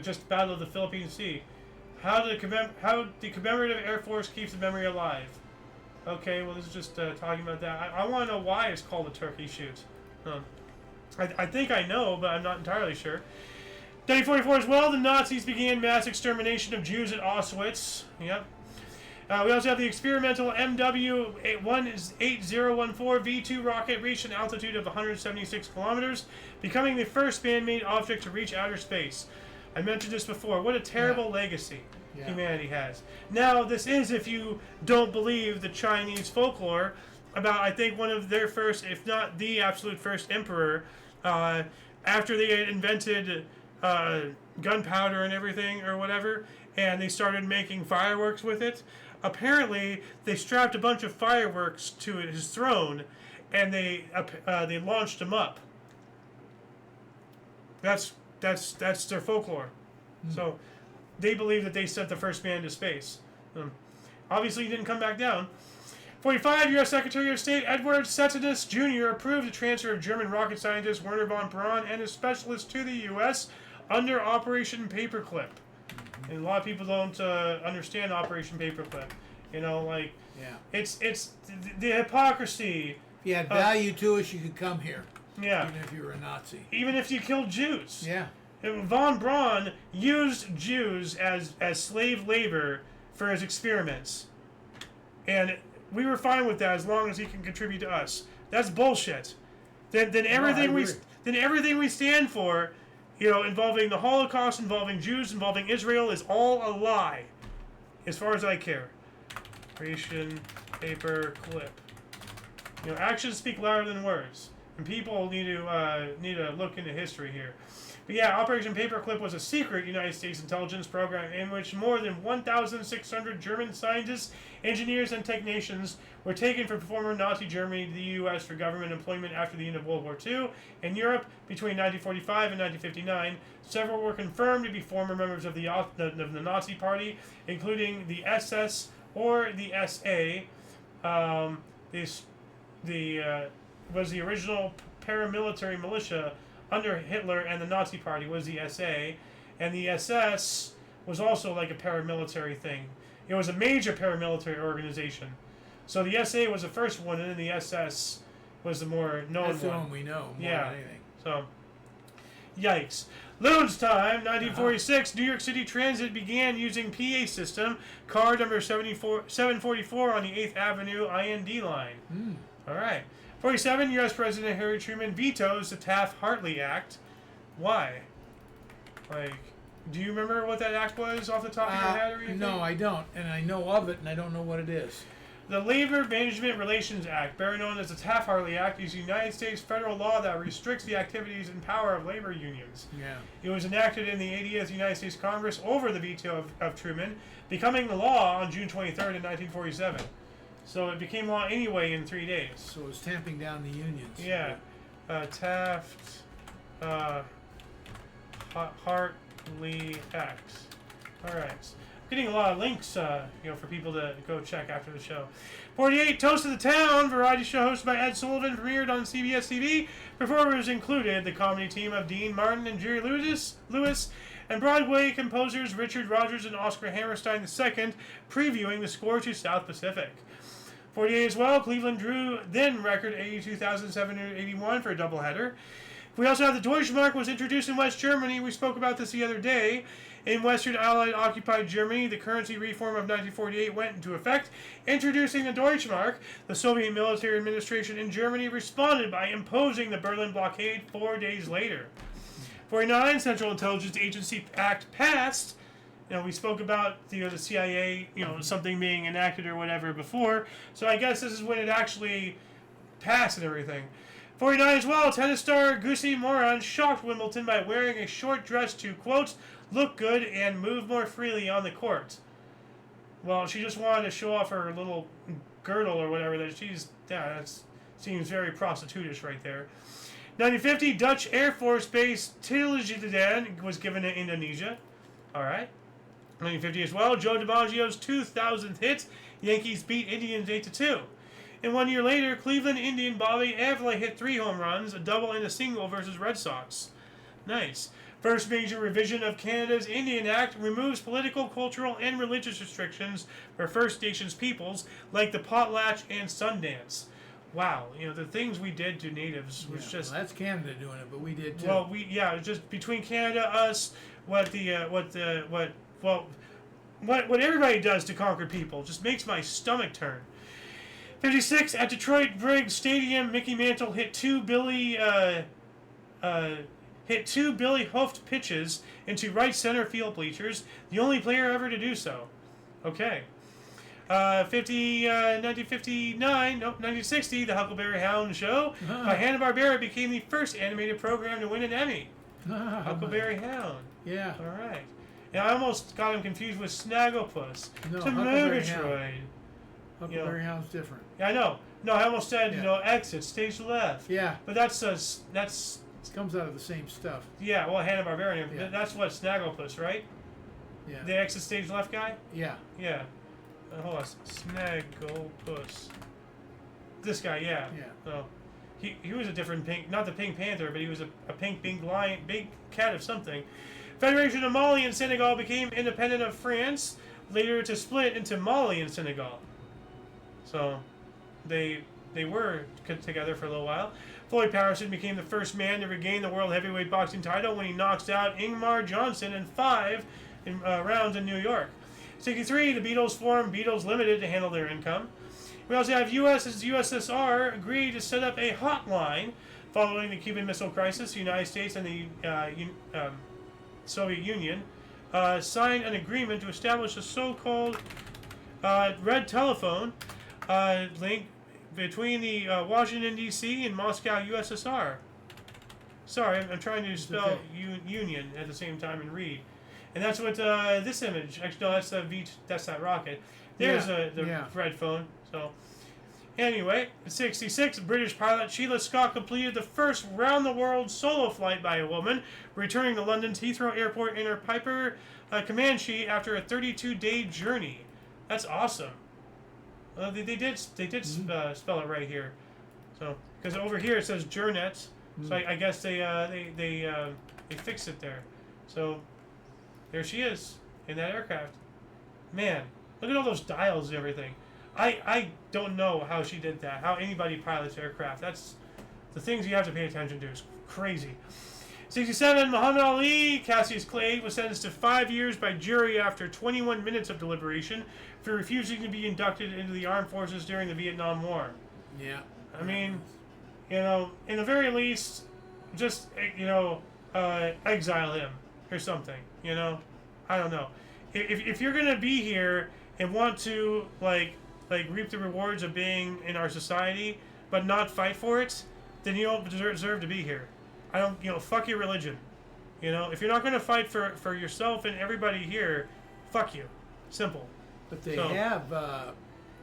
just Battle of the Philippine Sea. How the commemorative Air Force keeps the memory alive. Okay, well, this is just talking about that. I want to know why it's called a turkey shoot. I think I know, but I'm not entirely sure. 1944 as well, the Nazis began mass extermination of Jews at Auschwitz. Yep. We also have the experimental MW-8014 V-2 rocket reached an altitude of 176 kilometers, becoming the first man-made object to reach outer space. I mentioned this before. What a terrible legacy humanity has. Now, this is if you don't believe the Chinese folklore about, I think, one of their first, if not the absolute first emperor, after they had invented gunpowder and everything or whatever, and they started making fireworks with it. Apparently, they strapped a bunch of fireworks to his throne, and they launched him up. That's their folklore. So they believe that they sent the first man to space. Obviously, he didn't come back down. 45, U.S. Secretary of State Edward Stettinius Jr. approved the transfer of German rocket scientist Werner von Braun and his specialists to the U.S. under Operation Paperclip. And a lot of people don't understand Operation Paperclip. You know, like Yeah. it's the hypocrisy. If you had value to us, you could come here. Yeah. Even if you were a Nazi. Even if you killed Jews. Yeah. Von Braun used Jews as slave labor for his experiments. And we were fine with that as long as he can contribute to us. That's bullshit. Then everything we stand for, you know, involving the Holocaust, involving Jews, involving Israel, is all a lie. As far as I care. Operation Paperclip. You know, actions speak louder than words, and people need to look into history here. But yeah, Operation Paperclip was a secret United States intelligence program in which more than 1,600 German scientists, engineers, and technicians were taken from former Nazi Germany to the U.S. for government employment after the end of World War II. In Europe, between 1945 and 1959, several were confirmed to be former members of the Nazi Party, including the SS or the SA. Was the original paramilitary militia under Hitler, and the Nazi Party was the SA, and the SS was also like a paramilitary thing. It was a major paramilitary organization. So the SA was the first one, and then the SS was the more known one. That's the one we know more than anything. So, yikes. Loons time, 1946, New York City Transit began using PA system, car number 744 on the 8th Avenue IND line. All right. 47, U.S. President Harry Truman vetoes the Taft-Hartley Act. Why? Like, do you remember what that act was off the top of your head or anything? No, I don't. And I know of it, and I don't know what it is. The Labor Management Relations Act, better known as the Taft-Hartley Act, is a United States federal law that restricts the activities and power of labor unions. Yeah. It was enacted in the 80th United States Congress over the veto of Truman, becoming the law on June 23rd in 1947. So it became law anyway in 3 days. So it's tamping down the unions. Yeah. Taft Hartley Act. All right. I'm getting a lot of links, for people to go check after the show. 48, Toast of the Town, variety show hosted by Ed Sullivan, premiered on CBS TV. Performers included the comedy team of Dean Martin and Jerry Lewis, and Broadway composers Richard Rodgers and Oscar Hammerstein II, previewing the score to South Pacific. 48 as well, Cleveland drew then record 82,781 for a doubleheader. We also have the Deutschmark was introduced in West Germany. We spoke about this the other day. In Western Allied occupied Germany, the currency reform of 1948 went into effect, introducing the Deutschmark. The Soviet military administration in Germany responded by imposing the Berlin blockade 4 days later. 49, Central Intelligence Agency Act passed. You know, we spoke about the CIA, something being enacted or whatever before. So I guess this is when it actually passed and everything. 49 as well, tennis star Gusi Moran shocked Wimbledon by wearing a short dress to, quote, look good and move more freely on the court. Well, she just wanted to show off her little girdle or whatever that seems very prostitutish right there. 1950, Dutch Air Force Base Telegraph was given to Indonesia. All right. 1950 as well, Joe DiMaggio's 2,000th hit. Yankees beat Indians 8-2. And 1 year later, Cleveland Indian Bobby Avila hit 3 home runs, a double and a single versus Red Sox. Nice. First major revision of Canada's Indian Act removes political, cultural, and religious restrictions for First Nations peoples like the potlatch and Sundance. Wow, the things we did to natives was just... Well, that's Canada doing it, but we did too. Well, just between Canada, us, what everybody does to conquer people just makes my stomach turn. 56, at Detroit Briggs Stadium, Mickey Mantle hit two Billy Hoofed pitches into right center field bleachers, the only player ever to do so. Okay. 1960, The Huckleberry Hound Show by Hanna-Barbera became the first animated program to win an Emmy. Huckleberry Hound. Yeah. All right. And I almost got him confused with Snagglepuss. No, to Huckleberry Murgatroyd. Huckleberry Hound's different. Yeah, I know. No, I almost said, exit, stage left. Yeah. But that's It comes out of the same stuff. yeah, well, Hanna-Barbera. Yeah. That's what, Snagglepuss, right? Yeah. The exit stage left guy? Yeah. Yeah. Hold on. Snagglepuss. This guy, yeah. Yeah. So, he was a different pink, not the Pink Panther, but he was a pink big cat of something. Federation of Mali and Senegal became independent of France. later to split into Mali and Senegal. So they were together for a little while. Floyd Patterson became the first man to regain the world heavyweight boxing title when he knocks out Ingmar Johnson in 5 rounds in New York. 63, the Beatles formed Beatles Limited to handle their income. We also have USSR agreed to set up a hotline following the Cuban Missile Crisis. The United States and the Soviet Union signed an agreement to establish a so-called red telephone link between the Washington, D.C. and Moscow, USSR. Sorry, I'm trying to spell union at the same time and read. And that's what this image, actually, no, that's that rocket. There's the red phone. So, anyway, in 66, British pilot Sheila Scott completed the first round-the-world solo flight by a woman, returning to London's Heathrow Airport in her Piper Comanche after a 32-day journey. That's awesome. They did spell it right here, so because over here it says Journet, so I guess they fixed it there. So there she is in that aircraft. Man, look at all those dials and everything. I don't know how she did that. How anybody pilots aircraft? That's the things you have to pay attention to. Is crazy. 67, Muhammad Ali, Cassius Clay, was sentenced to 5 years by jury after 21 minutes of deliberation for refusing to be inducted into the armed forces during the Vietnam War. Yeah. I mean, in the very least, just, exile him or something, I don't know. If you're going to be here and want to, like reap the rewards of being in our society, but not fight for it, then you don't deserve to be here. I don't, fuck your religion. If you're not going to fight for yourself and everybody here, fuck you. Simple. But they have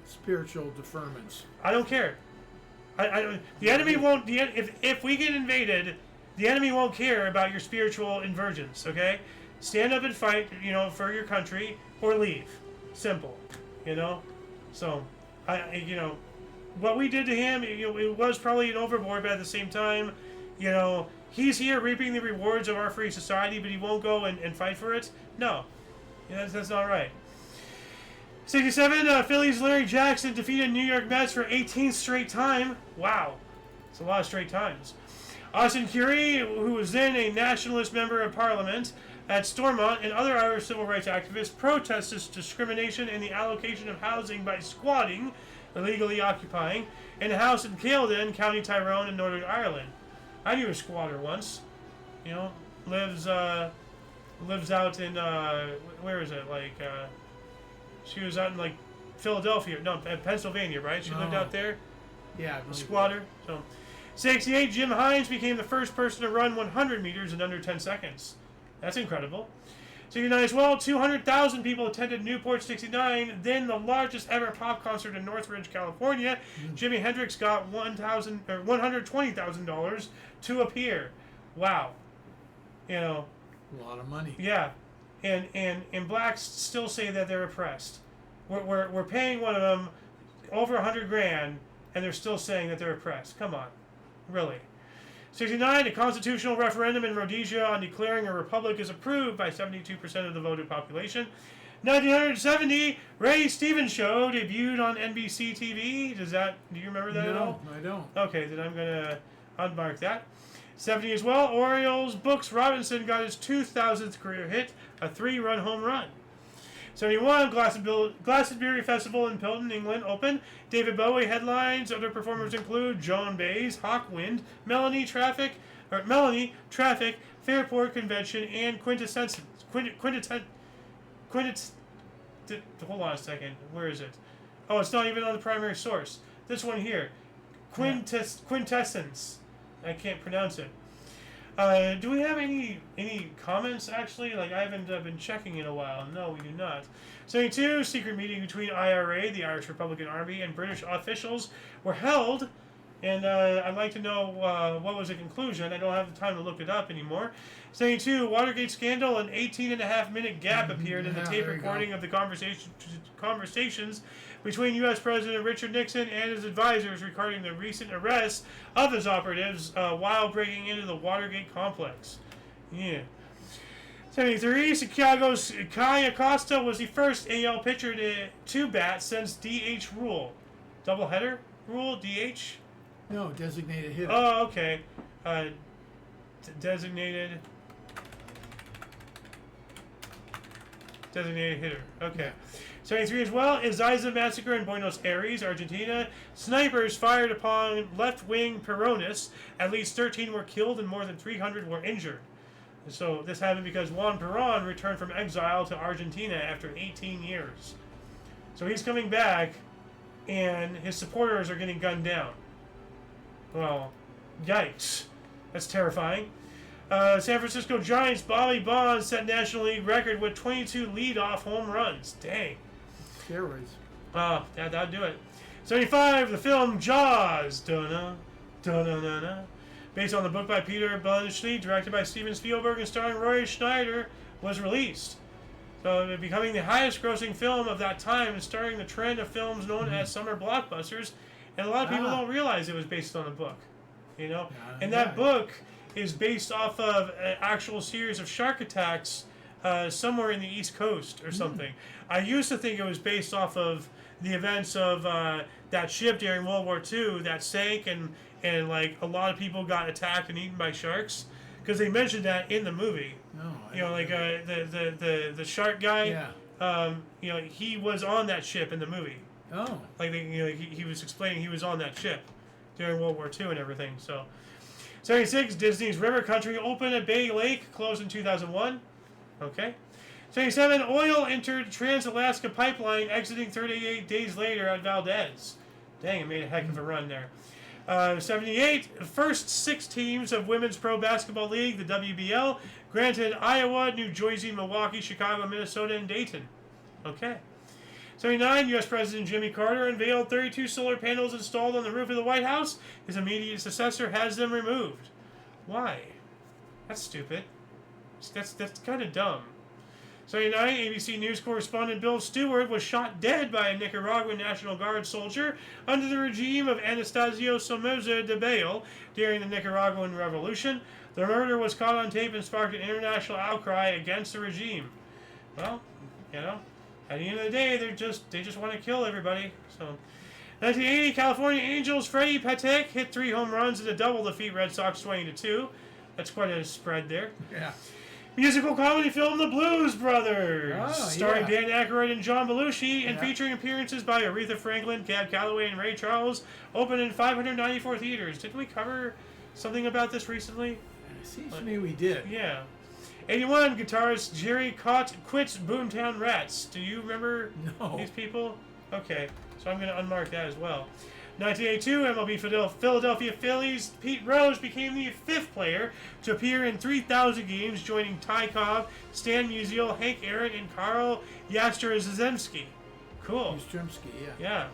spiritual deferments. I don't care. I don't. The enemy won't. If we get invaded, the enemy won't care about your spiritual inversions. Okay, stand up and fight. For your country or leave. Simple. So what we did to him. It was probably an overboard, but at the same time, he's here reaping the rewards of our free society, but he won't go and fight for it. No, that's not right. 67, Phillies' Larry Jackson defeated New York Mets for 18th straight time. Wow. It's a lot of straight times. Austin Currie, who was then a nationalist member of parliament at Stormont, and other Irish civil rights activists protested discrimination in the allocation of housing by squatting, illegally occupying, in a house in Caledon, County Tyrone in Northern Ireland. I knew a squatter once. Lives out in, where is it? She was out in Philadelphia, Pennsylvania, right? She lived out there. Yeah, a squatter. So, 68, Jim Hines became the first person to run 100 meters in under 10 seconds. That's incredible. 69 as well, 200,000 people attended Newport 69, then the largest ever pop concert in Northridge, California. Jimi Hendrix got $120,000 to appear. Wow. A lot of money. Yeah. And blacks still say that they're oppressed. We're paying one of them over $100,000, and they're still saying that they're oppressed. Come on, really. 69, a constitutional referendum in Rhodesia on declaring a republic is approved by 72% of the voted population. 1970, Ray Stevens Show debuted on NBC TV. Do you remember that at all? No, I don't. Okay, then I'm gonna unmark that. 70 as well, Orioles Brooks Robinson got his 2,000th career hit, a 3-run home run. 71, Glastonbury Festival in Pilton, England, open. David Bowie headlines. Other performers include Joan Baez, Hawkwind, Melanie Traffic, Fairport Convention, and hold on a second. Where is it? Oh, it's not even on the primary source. This one here. Quintessence. I can't pronounce it. Do we have any comments, actually? I haven't been checking in a while. No, we do not. 72, secret meeting between IRA, the Irish Republican Army, and British officials were held. And I'd like to know what was the conclusion. I don't have the time to look it up anymore. 72, Watergate scandal, an 18.5-minute gap appeared in the tape recording of the conversations between U.S. President Richard Nixon and his advisors regarding the recent arrest of his operatives while breaking into the Watergate complex. Yeah. 73, Chicago's Kai Acosta was the first AL pitcher to bat since DH rule. Doubleheader rule, DH? No, designated hitter. Oh, okay. Designated hitter. Okay. 73 as well. Ezeiza massacre in Buenos Aires, Argentina. Snipers fired upon left-wing Peronists. At least 13 were killed and more than 300 were injured. So this happened because Juan Perón returned from exile to Argentina after 18 years. So he's coming back, and his supporters are getting gunned down. Well, yikes. That's terrifying. San Francisco Giants' Bobby Bonds set National League record with 22 leadoff home runs. Dang. Steroids. Oh, that'd do it. 75, the film Jaws. Dun-na, dun-na-na-na. Based on the book by Peter Billingsley, directed by Steven Spielberg and starring Roy Schneider, was released. So, becoming the highest-grossing film of that time and starting the trend of films known as summer blockbusters. And a lot of people don't realize it was based on a book. You know? And that book is based off of an actual series of shark attacks somewhere in the East Coast or something. I used to think it was based off of the events of that ship during World War II that sank and like a lot of people got attacked and eaten by sharks, because they mentioned that in the movie. No, you know, like the shark guy. Yeah. You know, he was on that ship in the movie. Oh. Like he was explaining he was on that ship during World War II and everything. So, 76, Disney's River Country opened at Bay Lake, closed in 2001. Okay. 77, oil entered Trans-Alaska Pipeline, exiting 38 days later at Valdez. Dang, it made a heck of a run there. 78, first 6 teams of Women's Pro Basketball League, the WBL, granted Iowa, New Jersey, Milwaukee, Chicago, Minnesota, and Dayton. Okay. 79, U.S. President Jimmy Carter unveiled 32 solar panels installed on the roof of the White House. His immediate successor has them removed. Why? That's stupid. That's kind of dumb. 79, ABC News correspondent Bill Stewart was shot dead by a Nicaraguan National Guard soldier under the regime of Anastasio Somoza Debayle during the Nicaraguan Revolution. The murder was caught on tape and sparked an international outcry against the regime. Well, you know, at the end of the day, they just want to kill everybody. So, 1980, California Angels Freddie Patek hit 3 home runs in a double to defeat Red Sox 20-2. That's quite a spread there. Yeah. Musical comedy film The Blues Brothers, starring yeah. Dan Aykroyd and John Belushi, and featuring appearances by Aretha Franklin, Cab Calloway, and Ray Charles, opened in 594 theaters. Didn't we cover something about this recently? It seems to me we did. Yeah. 81, guitarist Jerry quits Boomtown Rats. Do you remember these people? Okay, so I'm going to unmark that as well. 1982, MLB Philadelphia Phillies Pete Rose became the 5th player to appear in 3,000 games, joining Ty Cobb, Stan Musial, Hank Aaron, and Carl Yastrzemski. Cool. Yastrzemski, yeah. Yeah.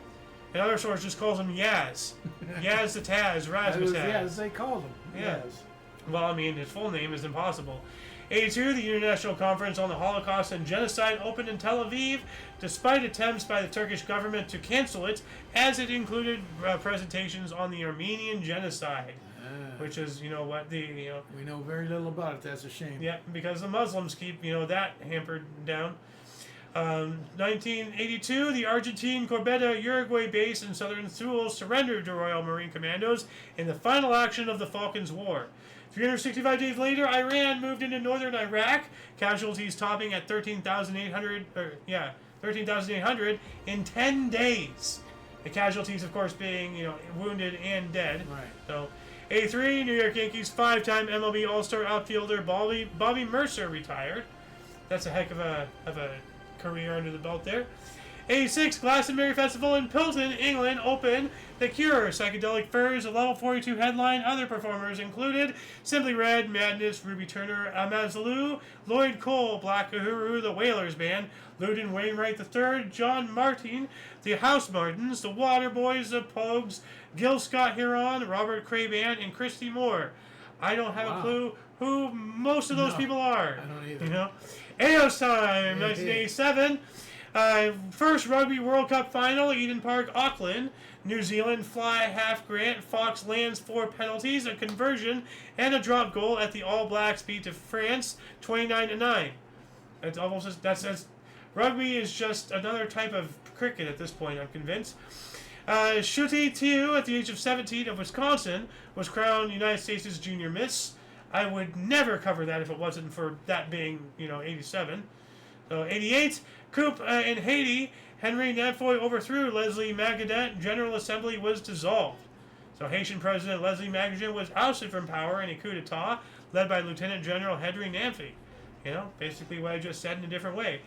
And other source just calls him Yaz. Yaz the Taz, Razmataz. Yeah, as they called him. Yeah. Yes. Well, I mean, his full name is impossible. 82, the International Conference on the Holocaust and Genocide opened in Tel Aviv, despite attempts by the Turkish government to cancel it, as it included presentations on the Armenian genocide, which is, you know, what the, we know very little about it. That's a shame. Yeah, because the Muslims keep, that hampered down. 1982, the Argentine Corbeta Uruguay base in southern Thule surrendered to Royal Marine Commandos in the final action of the Falklands War. 365 days later, Iran moved into northern Iraq, casualties topping at 13,800 in 10 days. The casualties, of course, being, wounded and dead. Right. So, 83, New York Yankees 5-time MLB All-Star outfielder Bobby Mercer retired. That's a heck of a career under the belt there. 86, Glastonbury Festival in Pilton, England, opened. The Cure, Psychedelic Furs, a Level 42 headline. Other performers included Simply Red, Madness, Ruby Turner, Amazulu, Lloyd Cole, Black Uhuru, the Wailers Band, Loudon Wainwright III, John Martin, the House Martins, the Waterboys, the Pogues, Gil Scott-Heron, Robert Craban, and Christy Moore. I don't have a clue who most of those people are. I don't either. Eos Time, 1987. First Rugby World Cup final, Eden Park, Auckland. New Zealand fly half grant. Fox lands 4 penalties, a conversion, and a drop goal at the All Blacks beat to France 29-9. It's almost that's rugby is just another type of cricket at this point, I'm convinced. Shuti Tiu, at the age of 17, of Wisconsin, was crowned United States' junior miss. I would never cover that if it wasn't for that being, 87. So 88, coup in Haiti. Henry Nanfoy overthrew Leslie Magadet. General Assembly was dissolved. So Haitian President Leslie Magadet was ousted from power in a coup d'etat led by Lieutenant General Henry Nanfoy. Basically what I just said in a different way.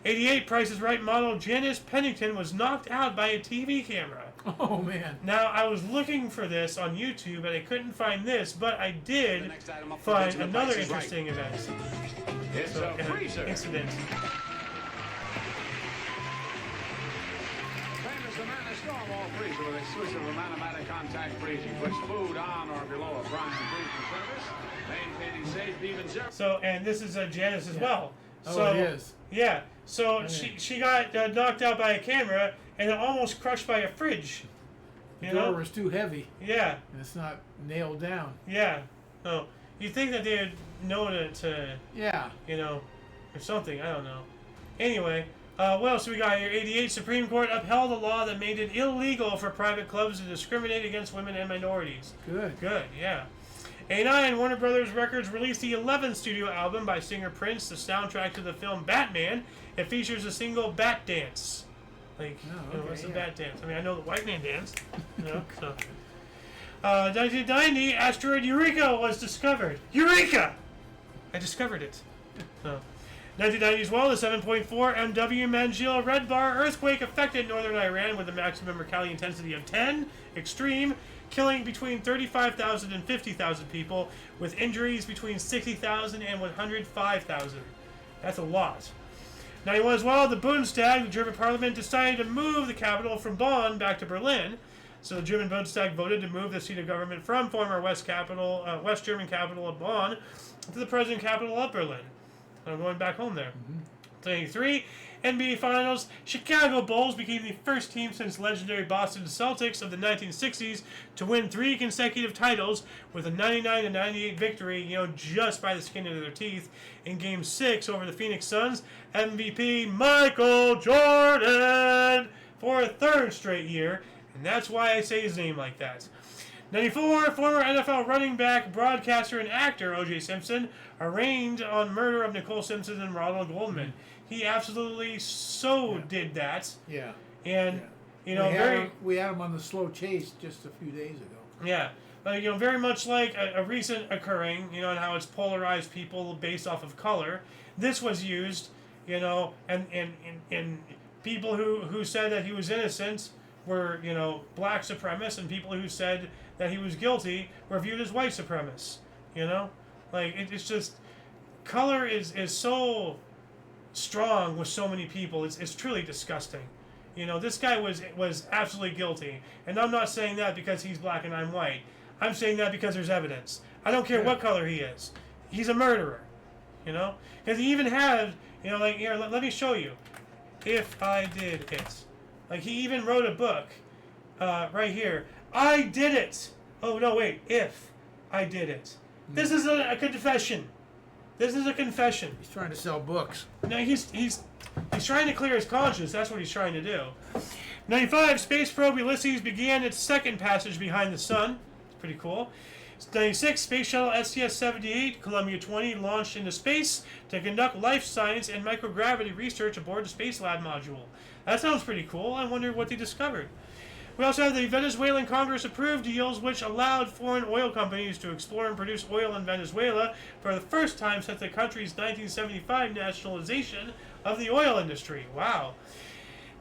88, Price is Right model Janice Pennington was knocked out by a TV camera. Oh, man. Now, I was looking for this on YouTube, and I couldn't find this, but I did find another interesting event. It's a freezer. Incident. Famous Amanda Stormwall freezer with exclusive amount contact freezing. Puts food on or below a prime freezing surface. Maintaining safe, even zero. So, and this is Janice as well. So, Oh, it is. Yeah. So she got knocked out by a camera and almost crushed by a fridge. The door was too heavy. Yeah. And it's not nailed down. Yeah. No. You'd think that they would know to Yeah. or something. I don't know. Anyway, what else we got here? 88, Supreme Court upheld a law that made it illegal for private clubs to discriminate against women and minorities. Good. Good, yeah. 89, Warner Brothers Records released the 11th studio album by singer Prince, the soundtrack to the film Batman. It features a single Bat Dance. What's the Bat Dance? I mean, I know the White Man Dance. So. 1990, asteroid Eureka was discovered. Eureka! I discovered it. So. 1990 as well, the 7.4 MW Manjil Red Bar earthquake affected northern Iran with a maximum mercalli intensity of 10, extreme, killing between 35,000 and 50,000 people, with injuries between 60,000 and 105,000. That's a lot. 91 as well, the Bundestag, the German parliament, decided to move the capital from Bonn back to Berlin. So the German Bundestag voted to move the seat of government from former West German capital of Bonn to the present capital of Berlin. I'm going back home there. 23, NBA Finals. Chicago Bulls became the first team since legendary Boston Celtics of the 1960s to win 3 consecutive titles with a 99-98 victory, just by the skin of their teeth in Game 6 over the Phoenix Suns. MVP Michael Jordan for a 3rd straight year, and that's why I say his name like that. 94, former NFL running back, broadcaster, and actor O.J. Simpson arraigned on murder of Nicole Simpson and Ronald Goldman. He absolutely did that. Yeah. And, we had him on the slow chase just a few days ago. Yeah. But, very much like a recent occurring, and how it's polarized people based off of color. This was used, and people who said that he was innocent were, black supremacists, and people who said that he was guilty were viewed as white supremacists. It's just, color is so strong with so many people. It's truly disgusting. This guy was absolutely guilty, and I'm not saying that because he's black and I'm white. I'm saying that because there's evidence. I don't care what color he is. He's a murderer. Because he even had, here, let me show you. If I did it. He even wrote a book, right here. I did it. Oh no, wait. If I did it. This is a confession. This is a confession. He's trying to sell books. No, he's trying to clear his conscience. That's what he's trying to do. 95, space probe Ulysses began its 2nd passage behind the sun. It's pretty cool. 96, Space Shuttle STS-78, Columbia 20, launched into space to conduct life science and microgravity research aboard the Space Lab module. That sounds pretty cool. I wonder what they discovered. We also have the Venezuelan Congress approved deals which allowed foreign oil companies to explore and produce oil in Venezuela for the first time since the country's 1975 nationalization of the oil industry. Wow.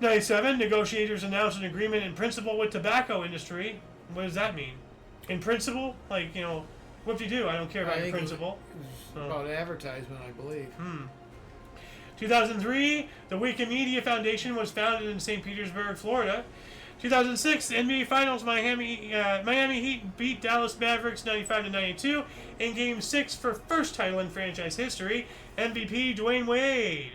97, negotiators announced an agreement in principle with tobacco industry. What does that mean? In principle? Whoop-de-doo, I don't care about your principle. It was about advertisement, I believe. 2003, the Wikimedia Foundation was founded in St. Petersburg, Florida. 2006 NBA Finals, Miami Heat beat Dallas Mavericks 95-92 in Game 6 for first title in franchise history. MVP Dwayne Wade.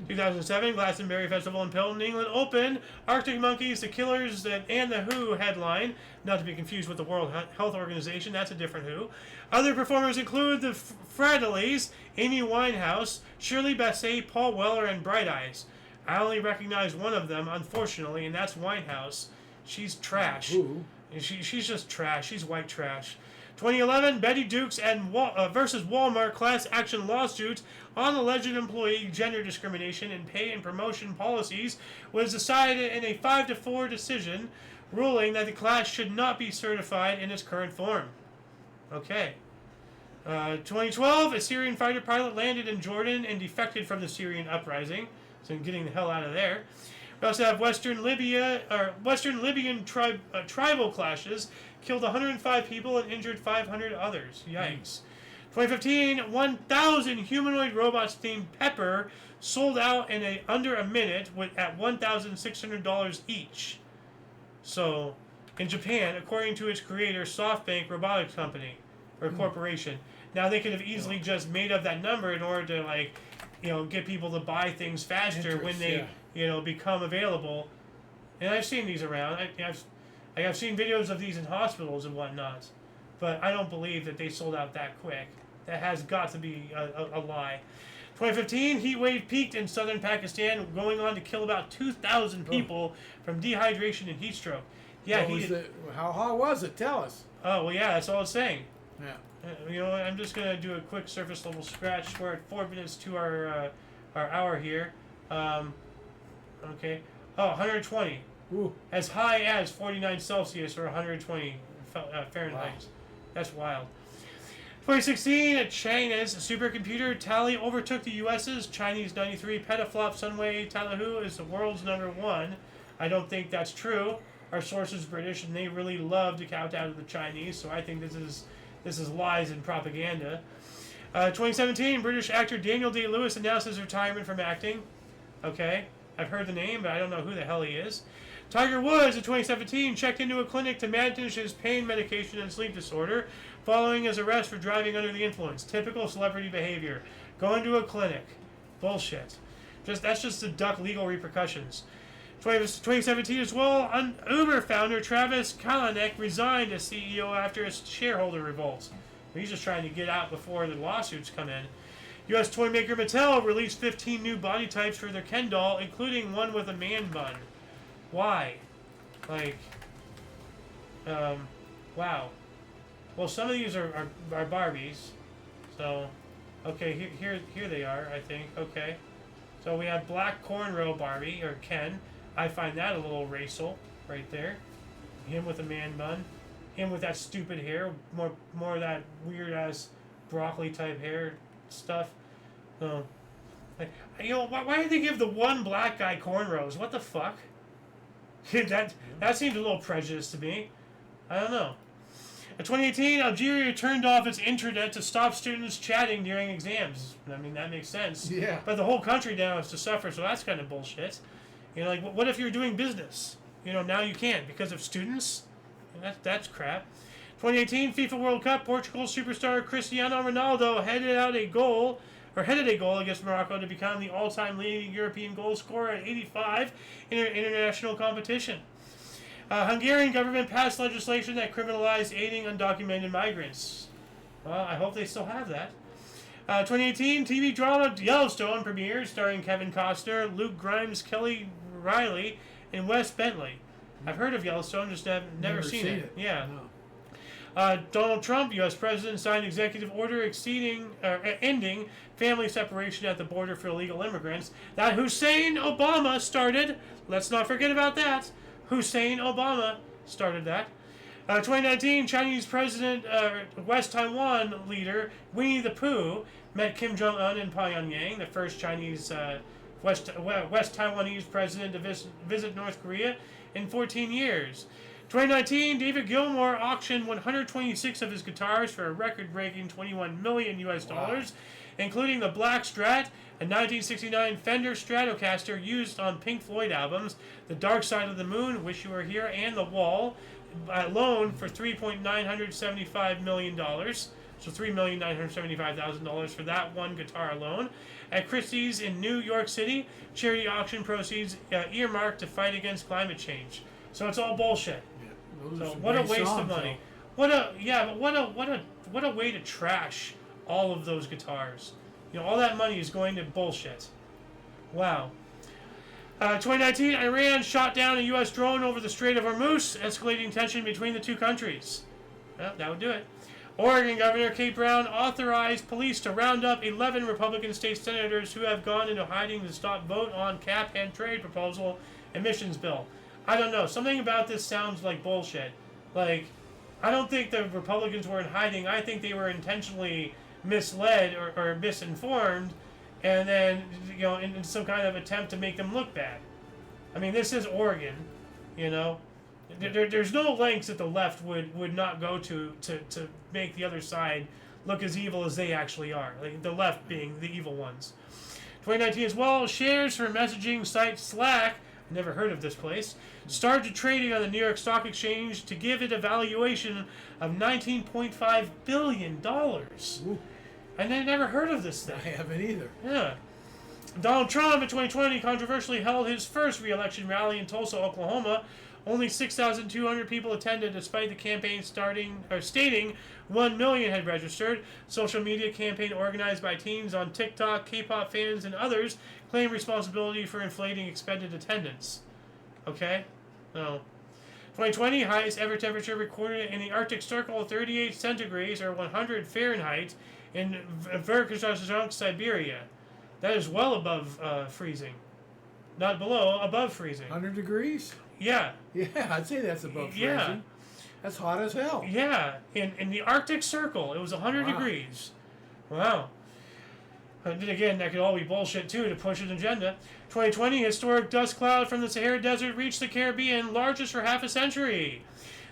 2007 Glastonbury Festival in Pilton, England opened. Arctic Monkeys, The Killers, and The Who headline. Not to be confused with the World Health Organization. That's a different Who. Other performers include the Fratellis, Amy Winehouse, Shirley Bassey, Paul Weller, and Bright Eyes. I only recognize one of them, unfortunately, and that's Winehouse. She's trash. Ooh. She's just trash. She's white trash. 2011, Betty Dukes and versus Walmart class action lawsuit on alleged employee gender discrimination in pay and promotion policies was decided in a 5-4 decision, ruling that the class should not be certified in its current form. Okay. 2012, a Syrian fighter pilot landed in Jordan and defected from the Syrian uprising. So getting the hell out of there. We also have Western Libyan tribal clashes killed 105 people and injured 500 others. Yikes. 2015, 1,000 humanoid robots themed Pepper sold out in under a minute at $1,600 each. So, in Japan, according to its creator, SoftBank Robotics Company or Corporation. Now they could have easily just made up that number in order to get people to buy things faster when they become available. And I've seen these around. I've seen videos of these in hospitals and whatnot, but I don't believe that they sold out that quick. That has got to be a lie. 2015, heat wave peaked in southern Pakistan, going on to kill about 2,000 people from dehydration and heat stroke. Yeah, how hot was it? Tell us. Oh well, yeah, that's all it's saying. Yeah. I'm just gonna do a quick surface level scratch. We're at 4 minutes to our hour here. Okay. Oh, 120. Ooh. As high as 49 Celsius or 120 Fahrenheit. Wow. That's wild. 2016, China's supercomputer Tally overtook the U.S.'s Chinese 93 petaflop Sunway Tally is the world's #1. I don't think that's true. Our source is British, and they really love to count out of the Chinese, so I think this is lies and propaganda. 2017, British actor Daniel Day-Lewis announced his retirement from acting. Okay, I've heard the name, but I don't know who the hell he is. Tiger Woods in 2017 checked into a clinic to manage his pain medication and sleep disorder following his arrest for driving under the influence. Typical celebrity behavior. Going to a clinic. Bullshit. That's just to duck legal repercussions. 2017 as well, Uber founder Travis Kalanick resigned as CEO after a shareholder revolt. He's just trying to get out before the lawsuits come in. U.S. toy maker Mattel released 15 new body types for their Ken doll, including one with a man bun. Why? Wow. Well, some of these are Barbies. So, okay, here they are, I think. Okay. So we have black cornrow Barbie, or Ken. I find that a little racial, right there. Him with a man bun. Him with that stupid hair. More of that weird-ass broccoli-type hair stuff. Why did they give the one black guy cornrows? What the fuck? that seems a little prejudiced to me. I don't know. In 2018, Algeria turned off its intranet to stop students chatting during exams. I mean, that makes sense. Yeah. But the whole country now is to suffer, so that's kind of bullshit. What if you're doing business? Now you can't because of students? That's crap. 2018 FIFA World Cup, Portugal superstar Cristiano Ronaldo headed a goal against Morocco to become the all-time leading European goal scorer at 85 in an international competition. Hungarian government passed legislation that criminalized aiding undocumented migrants. Well, I hope they still have that. 2018 TV drama Yellowstone premieres starring Kevin Costner, Luke Grimes, Kelly Riley, and Wes Bentley. I've heard of Yellowstone, just never seen it. Yeah. No. Donald Trump, U.S. President, signed executive order ending family separation at the border for illegal immigrants that Hussein Obama started. Let's not forget about that. Hussein Obama started that. 2019, Chinese President, West Taiwan leader Winnie the Pooh met Kim Jong-un in Pyongyang, the first Chinese West Taiwanese president to visit North Korea in 14 years. 2019, David Gilmour auctioned 126 of his guitars for a record-breaking $21 million US. including the Black Strat, a 1969 Fender Stratocaster used on Pink Floyd albums, The Dark Side of the Moon, Wish You Were Here, and The Wall, loan for $3.975 million. So $3,975,000 for that one guitar alone. At Christie's in New York City, charity auction proceeds earmarked to fight against climate change. So it's all bullshit. Yeah, So what a waste of money. What a way to trash all of those guitars. You know, all that money is going to bullshit. Wow. 2019, Iran shot down a U.S. drone over the Strait of Hormuz, escalating tension between the two countries. Well, that would do it. Oregon Governor Kate Brown authorized police to round up 11 Republican state senators who have gone into hiding to stop vote on cap and trade proposal emissions bill. I don't know. Something about this sounds like bullshit. Like, I don't think the Republicans were in hiding. I think they were intentionally misled or misinformed, and then, you know, in some kind of attempt to make them look bad. I mean, this is Oregon, you know. There's no lengths that the left would not go to make the other side look as evil as they actually are. Like the left being the evil ones. 2019 as well, shares for messaging site Slack, never heard of this place, started trading on the New York Stock Exchange to give it a valuation of $19.5 billion. Ooh. And I never heard of this thing. I haven't either. Yeah. Donald Trump in 2020 controversially held his first re-election rally in Tulsa, Oklahoma. Only 6,200 people attended, despite the campaign stating 1 million had registered. Social media campaign organized by teens on TikTok, K-pop fans, and others claim responsibility for inflating expected attendance. Okay? No. 2020, highest ever temperature recorded in the Arctic Circle, 38 centigrades or 100 Fahrenheit in Verkhovsk, Siberia. That is well above freezing. Not below, above freezing. 100 degrees? Yeah. Yeah, I'd say that's above freezing. Yeah. That's hot as hell. Yeah. In the Arctic Circle, it was 100 degrees. Wow. And then again, that could all be bullshit, too, to push an agenda. 2020, historic dust cloud from the Sahara Desert reached the Caribbean, largest for half a century.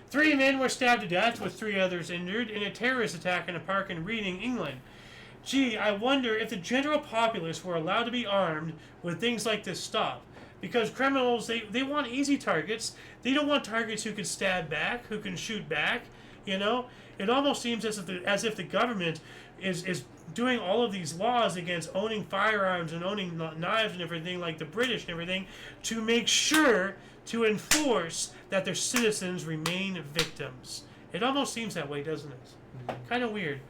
3 men were stabbed to death, with 3 others injured, in a terrorist attack in a park in Reading, England. Gee, I wonder if the general populace were allowed to be armed, would things like this stop? Because criminals, they want easy targets. They don't want targets who can stab back, who can shoot back, you know? It almost seems as if the government is doing all of these laws against owning firearms and owning knives and everything, like the British and everything, to make sure to enforce that their citizens remain victims. It almost seems that way, doesn't it? Kind of weird.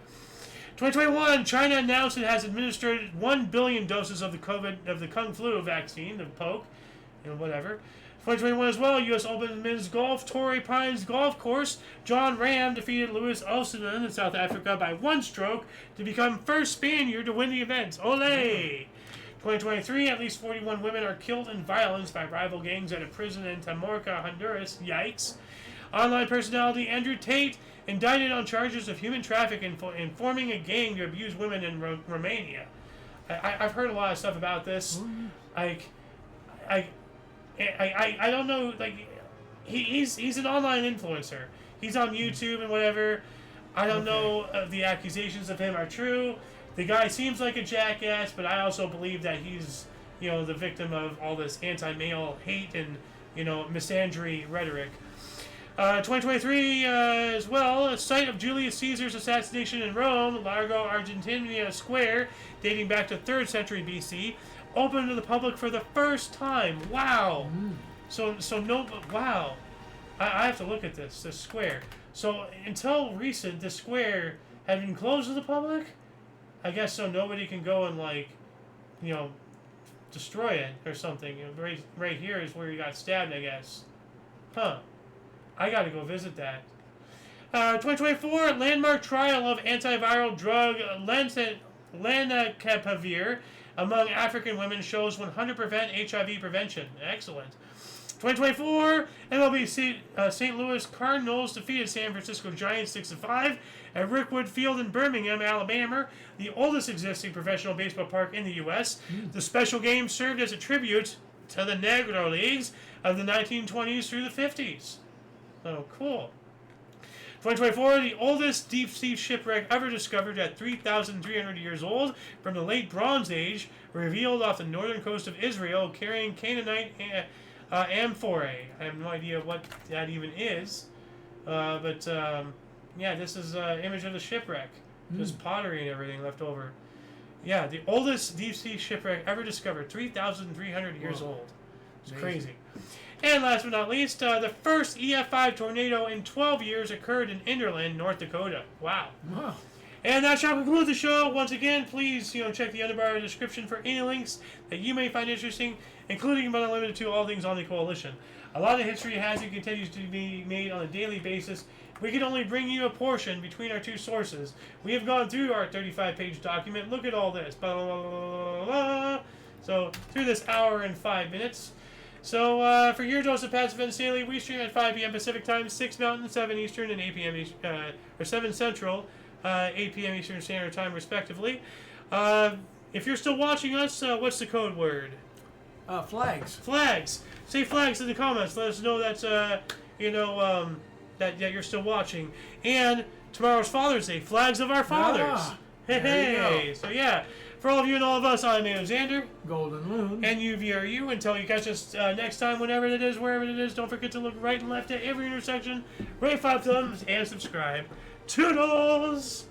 2021, China announced it has administered 1 billion doses of the Kung Flu vaccine, the poke, and whatever. 2021 as well, U.S. Open Men's Golf, Torrey Pines Golf Course. John Ram defeated Louis Oosthuizen in South Africa by 1 stroke to become first Spaniard to win the event. Olé! 2023, at least 41 women are killed in violence by rival gangs at a prison in Tamorca, Honduras. Yikes. Online personality Andrew Tate indicted on charges of human trafficking and forming a gang to abuse women in Romania. I've heard a lot of stuff about this. I don't know, like, he's an online influencer. He's on YouTube and whatever. I don't know if the accusations of him are true. The guy seems like a jackass, but I also believe that he's, you know, the victim of all this anti-male hate and, you know, misandry rhetoric. 2023 as well, a site of Julius Caesar's assassination in Rome, Largo Argentina Square, dating back to 3rd century BC, open to the public for the first time. Wow. Wow. I have to look at this square. So until recent, this square had been closed to the public? I guess so nobody can go and, like, you know, destroy it or something. You know, right here is where he got stabbed, I guess. Huh. I gotta go visit that. 2024, landmark trial of antiviral drug lenacapavir among African women shows 100% HIV prevention. Excellent. 2024, MLB St. Louis Cardinals defeated San Francisco Giants 6-5 at Rickwood Field in Birmingham, Alabama, the oldest existing professional baseball park in the U.S. The special game served as a tribute to the Negro Leagues of the 1920s through the 50s. Oh, cool. 2024, the oldest deep sea shipwreck ever discovered at 3,300 years old from the late Bronze Age, revealed off the northern coast of Israel, carrying Canaanite amphorae. I have no idea what that even is, but yeah, this is an image of the shipwreck. Just pottery and everything left over. Yeah, the oldest deep sea shipwreck ever discovered, 3,300 years old. It's crazy. And last but not least, the first EF5 tornado in 12 years occurred in Enderlin, North Dakota. Wow. And that shall conclude the show. Once again, please check the underbar description for any links that you may find interesting, including but not limited to all things on the Coalition. A lot of history has and continues to be made on a daily basis. We can only bring you a portion between our two sources. We have gone through our 35-page document. Look at all this. Blah, blah, blah, blah. So, through this hour and 5 minutes. So, for your dose of Passive and Daily, we stream at 5 p.m. Pacific Time, 6 Mountain, 7 Eastern, and 8 p.m. Or 7 Central, 8 p.m. Eastern Standard Time, respectively. If you're still watching us, what's the code word? Flags. Flags. Say flags in the comments. Let us know that that you're still watching. And tomorrow's Father's Day. Flags of our fathers. Hey. So yeah. For all of you and all of us, I'm Alexander. Golden Loon. And UVRU. Until you catch us next time, whenever it is, wherever it is, don't forget to look right and left at every intersection. Rate 5 thumbs and subscribe. Toodles!